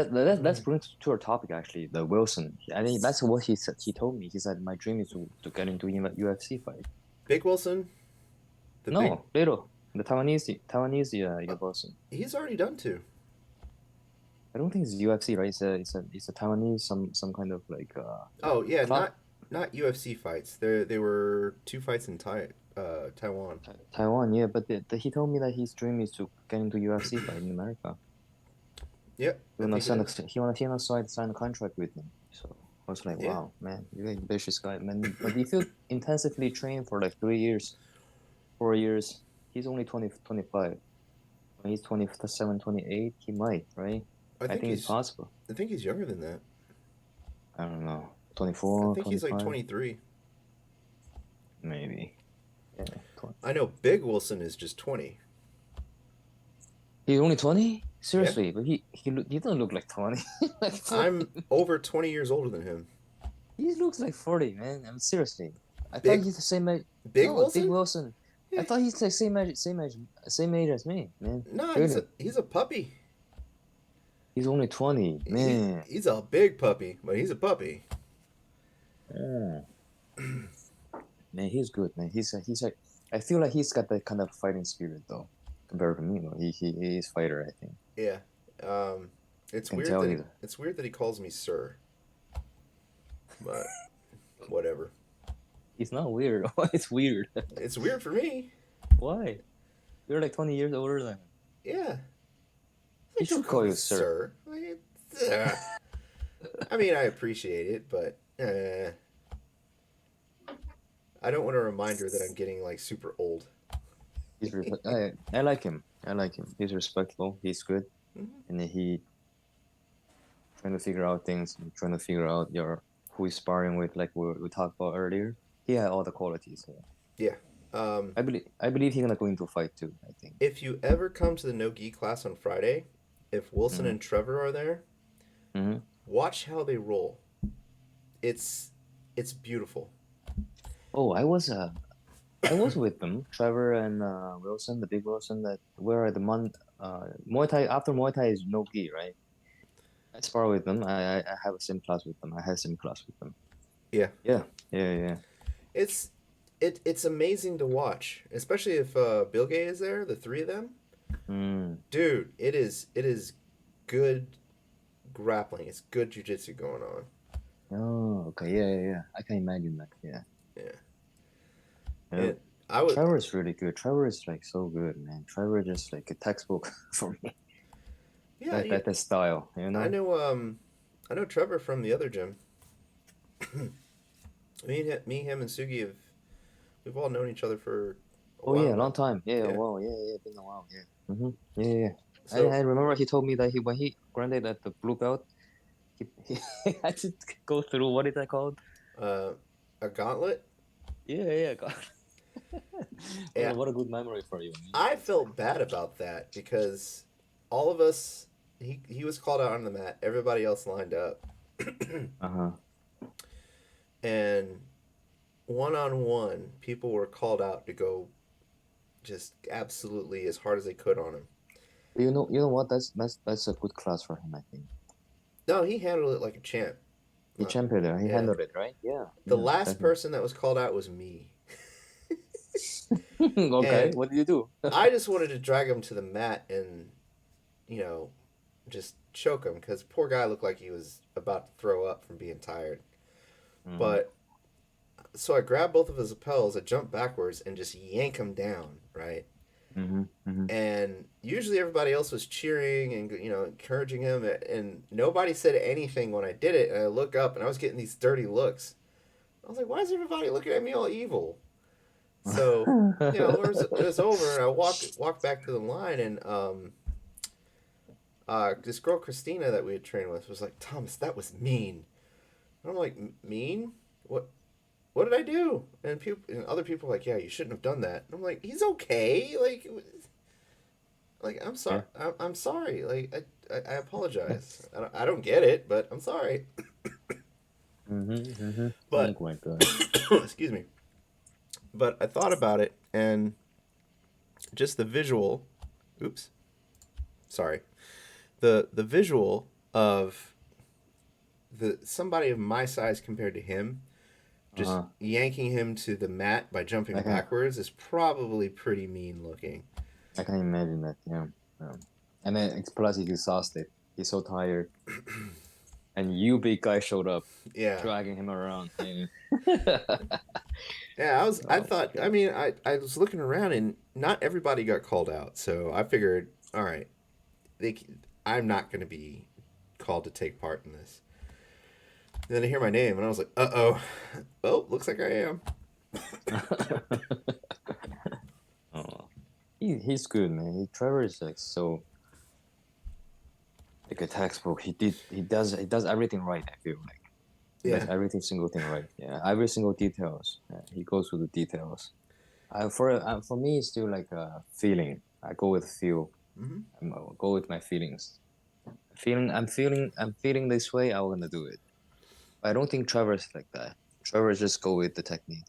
S2: Let's bring to our topic actually. The Wilson. I think that's what he said. He told me. He said my dream is to get into UFC fight.
S1: Big Wilson. The big.
S2: No, Little. The Taiwanese person.
S1: He's already done two.
S2: I don't think it's UFC, right? It's a Taiwanese some kind of like
S1: Oh yeah,
S2: club.
S1: not UFC fights. They were two fights in Taiwan.
S2: Taiwan, yeah, but he told me that his dream is to get into UFC fight in America.
S1: Yep, I think it is.
S2: He wanna sign a contract with them. So I was like,
S1: Yeah,
S2: wow, man, you're an ambitious guy, man. But if you intensively train for like 3 years, 4 years, he's only 25. When he's 27, 28, he might, right?
S1: I
S2: I
S1: think
S2: think it's
S1: he's
S2: possible.
S1: I think he's younger than that.
S2: I don't know.
S1: I
S2: 24,
S1: think he's like
S2: 25,
S1: 23.
S2: maybe. Yeah, 20.
S1: I know Big Wilson is just 20.
S2: He's only 20?
S1: Yeah,
S2: Seriously, but he doesn't look like 20. Like 40.
S1: I'm over 20 years older than him.
S2: He looks like 40, man. I mean, seriously. I thought
S1: Big
S2: he's the same age.
S1: Big
S2: No, Big
S1: Wilson?
S2: Wilson. I
S1: Yeah.
S2: thought he's like same age as me, man.
S1: No,
S2: Really.
S1: he's a puppy.
S2: He's only 20, man.
S1: He's a big puppy, but he's a puppy.
S2: Oh, man, he's good, man. He's like, I feel like he's got that kind of fighting spirit though, compared to me. Though he is fighter, I think.
S1: Yeah.
S2: I can tell he's.
S1: It's weird that he calls me sir, but whatever.
S2: He's not weird. It's weird.
S1: It's weird for me.
S2: Why? You're like 20 years older than him.
S1: Yeah.
S2: He
S1: Like, don't
S2: should
S1: call
S2: call
S1: me
S2: you sir.
S1: sir. Like, I mean, I appreciate it, but I don't want a reminder that I'm getting like super old.
S2: I like him. I like him. He's respectful. He's good,
S1: Hmm.
S2: and he trying to figure out things. Trying to figure out who he's sparring with, like we talked about earlier. He had all the qualities. Yeah.
S1: Yeah. Um,
S2: I believe he's gonna go into a fight too. I think.
S1: if you ever come to the no gi class on Friday, if Wilson
S2: Mm-hmm.
S1: and Trevor are there,
S2: Mm-hmm.
S1: watch how they roll. It's it's beautiful.
S2: Oh, I was with them, Trevor and Wilson, the big Wilson. That were at the Muay Thai. After Muay Thai is no gi, right? I spar with them. I have a same class with them. I had same class with them.
S1: Yeah.
S2: Yeah, yeah.
S1: It's it's amazing to watch, especially if Bill Gay is there, the three of them.
S2: Mm.
S1: Dude, it is good grappling. It's good jujitsu going on.
S2: Oh, okay. Yeah. I can imagine that. Yeah.
S1: Yeah.
S2: Yeah.
S1: And I would
S2: Trevor is really good. Trevor is like so good, man. Trevor is just like a textbook for me.
S1: yeah,
S2: That style,
S1: I know Trevor from the other gym. Me, him, and Sugi we've all known each other for a
S2: Oh
S1: while
S2: yeah,
S1: now.
S2: long time. Yeah,
S1: Yeah.
S2: wow. Yeah. Been a while. Yeah. Yeah.
S1: So
S2: I remember he told me that when he granted at the blue belt, he had to go through what is that called?
S1: uh, a gauntlet.
S2: Yeah. God.
S1: Yeah,
S2: What a good memory for you.
S1: I felt bad about that because all of us he was called out on the mat. Everybody else lined up,
S2: Uh-huh.
S1: and one on one, people were called out to go just absolutely as hard as they could on him.
S2: You know what? That's a good class for him, I think.
S1: No, he handled it like a champ.
S2: He championed it. He
S1: Yeah.
S2: handled it, right? Yeah.
S1: The
S2: Yeah,
S1: last
S2: definitely.
S1: person that was called out was me.
S2: Okay,
S1: And
S2: what did you do?
S1: I just wanted to drag him to the mat and, you know, just choke him because poor guy looked like he was about to throw up from being tired.
S2: Mm-hmm.
S1: But so I grabbed both of his lapels, I jumped backwards and just yank him down, right?
S2: Mm-hmm. Mm-hmm.
S1: And usually everybody else was cheering and encouraging him, and nobody said anything when I did it. And I look up and I was getting these dirty looks. I was like, "Why is everybody looking at me all evil?" So it was over, and I walked back to the line, and this girl Christina that we had trained with was like, "Thomas, that was mean." And I'm like, "Mean? What did I do?" And other people were like, "Yeah, you shouldn't have done that." And I'm like, "He's okay. Like I'm sorry.
S2: Yeah.
S1: I'm sorry. Like I apologize. I don't get it, but I'm sorry."
S2: Mm-hmm. Mm-hmm. Oh
S1: But
S2: my God.
S1: excuse me. But I thought about it, and just the visual. Oops. Sorry. The visual of the somebody of my size compared to him just
S2: Uh-huh.
S1: yanking him to the mat by jumping
S2: I can
S1: backwards is probably pretty mean looking.
S2: I can imagine that. Yeah. Yeah. And then it's plus he's exhausted. He's so tired. And you big guy showed up,
S1: Yeah.
S2: dragging him around. Yeah.
S1: Yeah, I
S2: Oh
S1: thought,
S2: my
S1: I
S2: god.
S1: mean, I was looking around and not everybody got called out. So I figured, all right, they, I'm not going to be called to take part in this. And then I hear my name and I was like, uh oh. Oh, looks like I am.
S2: Oh, he's good, man. Trevor is like so like a textbook. He does everything right. I feel like he does
S1: Yeah.
S2: everything single thing right. Yeah, every single details. Yeah, he goes with the details. For me, it's still like a feeling. I go with feel.
S1: Hmm.
S2: Go with my feelings. I'm feeling this way. I'm gonna do it. I don't think Trevor's like that. Trevor just go with the technique.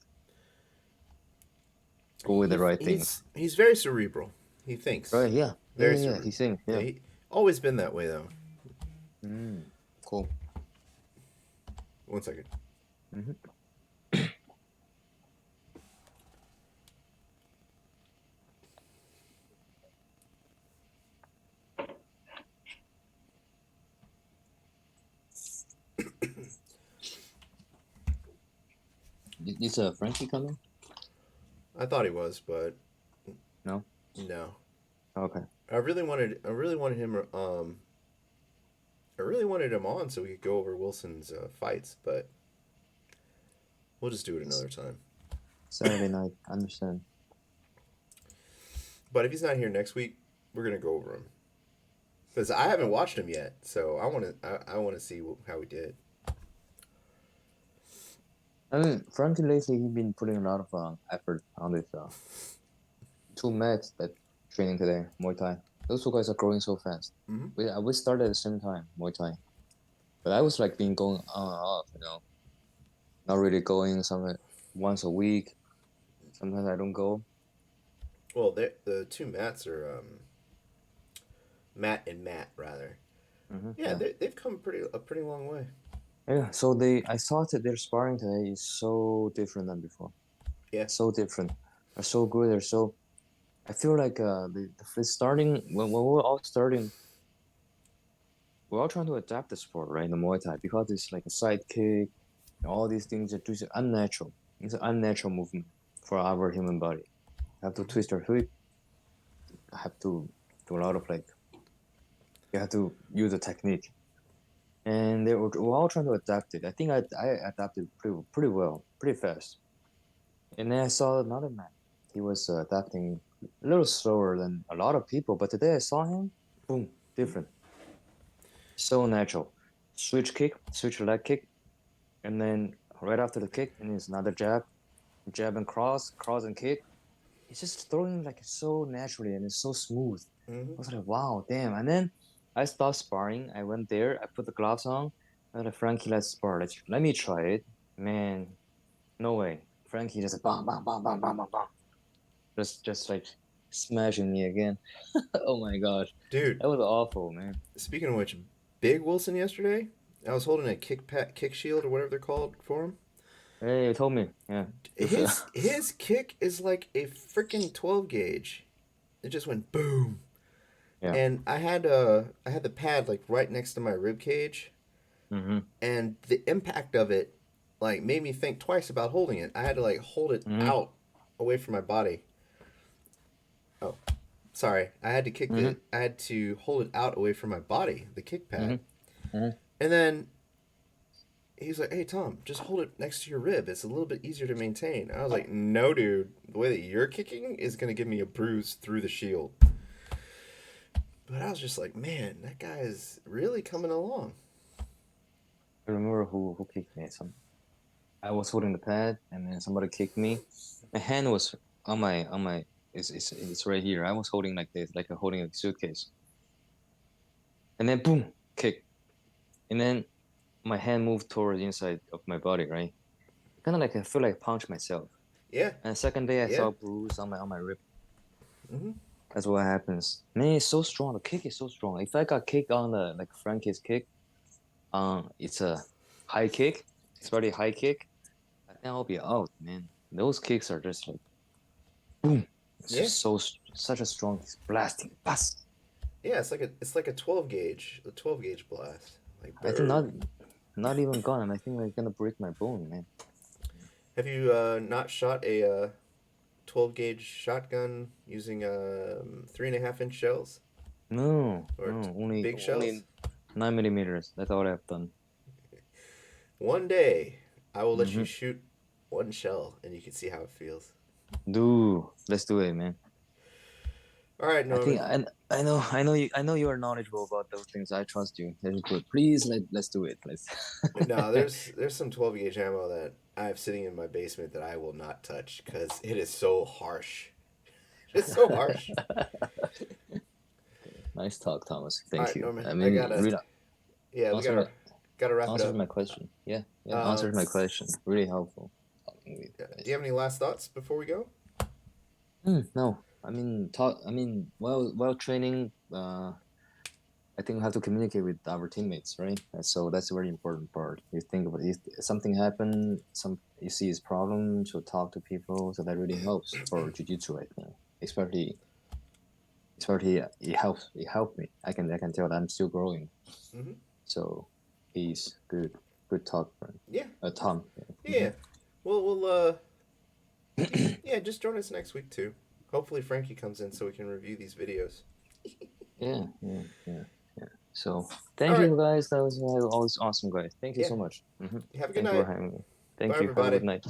S2: Go with the right things.
S1: He's very cerebral. He thinks
S2: Right? Yeah. Yeah.
S1: very
S2: Yeah. Yeah.
S1: cerebral.
S2: He sings.
S1: Yeah,
S2: Yeah.
S1: he always been that way though.
S2: Mm, cool.
S1: One second.
S2: Hmm. Is Frankie coming?
S1: I thought he was, but
S2: No.
S1: no.
S2: Okay.
S1: I really wanted him. I really wanted him on so we could go over Wilson's fights, but we'll just do it another time.
S2: Saturday night. I understand.
S1: But if he's not here next week, we're gonna go over him because I haven't watched him yet, so I want to see how he did.
S2: I mean, Frankie lately he been putting a lot of effort on this two mats that training today Muay Thai. Those two guys are growing so fast.
S1: Hmm.
S2: We started at the same time Muay Thai, but I was like being going on and off, not really going somewhere once a week. Sometimes I don't go.
S1: Well, the two Matts are Matt and Matt rather. Yeah,
S2: Yeah,
S1: they've come a pretty long way.
S2: yeah. So I thought that their sparring today is so different than before.
S1: Yeah.
S2: So different. They're so good. They're so. I feel like the starting when we're all starting, we're all trying to adapt the sport, right? The Muay Thai because it's like a side kick, all these things are just unnatural. It's an unnatural movement for our human body. You have to
S1: Hmm.
S2: twist your hip. Have to do a lot of like. You have to use a technique, and we're all trying to adapt it. I think I adapted pretty well, pretty fast. And then I saw another man. He was adapting a little slower than a lot of people, but today I saw him, boom, different. So natural. Switch kick, switch leg kick, and then right after the kick, and it's another jab, jab and cross, cross and kick. It's just throwing like so naturally and it's so smooth. I
S1: Hmm.
S2: was like, wow, damn. And then I stopped sparring. I went there, I put the gloves on. I was like, Frankie, let's spar. Let me try it. Man, no way. Frankie just bam, bam, bam, bam, bam, bam, bam. Just like smashing me again. Oh my gosh.
S1: Dude,
S2: That was awful, man.
S1: speaking of which, Big Wilson yesterday, I was holding a kick shield or whatever they're called for him.
S2: Hey, you told me. Yeah.
S1: His kick is like a freaking 12 gauge. It just went boom.
S2: Yeah.
S1: And I had the pad like right next to my rib cage,
S2: Mm-hmm.
S1: and the impact of it like made me think twice about holding it. I had to like hold it
S2: Mm-hmm.
S1: out away from my body. Oh, sorry.
S2: Mm-hmm.
S1: I had to hold it out away from my body, the kick pad.
S2: Mm-hmm.
S1: And then he's like, "Hey Tom, just hold it next to your rib. It's a little bit easier to maintain." I was like, "No, dude. The way that you're kicking is gonna give me a bruise through the shield." But I was just like, "Man, that guy is really coming along."
S2: I remember who kicked me. I was holding the pad, and then somebody kicked me. My hand was on my. It's right here. I was holding like this, like holding a suitcase, and then boom, kick, and then my hand moved toward the inside of my body, right? Kind of like I feel like I punched myself.
S1: Yeah,
S2: And the second day, I
S1: yeah.
S2: saw a bruise on my rib.
S1: Hmm.
S2: That's what happens. Man, it's so strong. The kick is so strong. If I got kicked on the like Frankie's kick, it's a high kick. It's very high kick. I think and I'll be out, man. Those kicks are just like boom. It's
S1: Yeah.
S2: just such a strong blasting. Bust.
S1: Yeah, it's like a 12 gauge, a 12 gauge blast. Like
S2: I think
S1: brr.
S2: not even gone. I think I'm gonna break my bone, man.
S1: Have you not shot a 12 gauge shotgun using 3.5 inch shells
S2: No,
S1: or
S2: no, only
S1: big shells?
S2: 9 millimeters. That's all I've done.
S1: One day, I will let you
S2: Mm-hmm.
S1: shoot one shell and you can see how it feels.
S2: Let's do it, man.
S1: All right,
S2: I think
S1: Norman.
S2: I know you are knowledgeable about those things. I trust you. That's good. Please let's do it. Let's.
S1: No, there's some 12 gauge ammo that I have sitting in my basement that I will not touch because it is so harsh. It's so harsh.
S2: Nice talk, Thomas.
S1: All
S2: Thank
S1: right,
S2: you.
S1: Norman.
S2: I
S1: I
S2: mean,
S1: gotta.
S2: really
S1: Yeah, we
S2: answer my
S1: gotta wrap it
S2: answer
S1: up.
S2: my question. Yeah, yeah,
S1: Um,
S2: answer my question. Really helpful talking with
S1: yeah.
S2: you
S1: Do you
S2: guys.
S1: have any last thoughts before we go?
S2: No, I mean talk. I mean while training, I think we have to communicate with our teammates, right? And so that's a very important part. You think about if something happened, some you see is problem, so talk to people. So that really helps for jiu-jitsu, I think. Especially it helped me. I can tell that I'm still growing.
S1: Mm-hmm.
S2: So he's good talk, friend.
S1: Yeah.
S2: Tom.
S1: Yeah. Well, yeah, just join us next week too. Hopefully Frankie comes in so we can review these videos.
S2: Yeah. So
S1: All
S2: thank
S1: right.
S2: you guys. That was always awesome, guys. Thank you
S1: Yeah.
S2: so much.
S1: Have a good
S2: Thank you for
S1: night.
S2: having me.
S1: Bye,
S2: Thank you. Have a
S1: everybody.
S2: good night.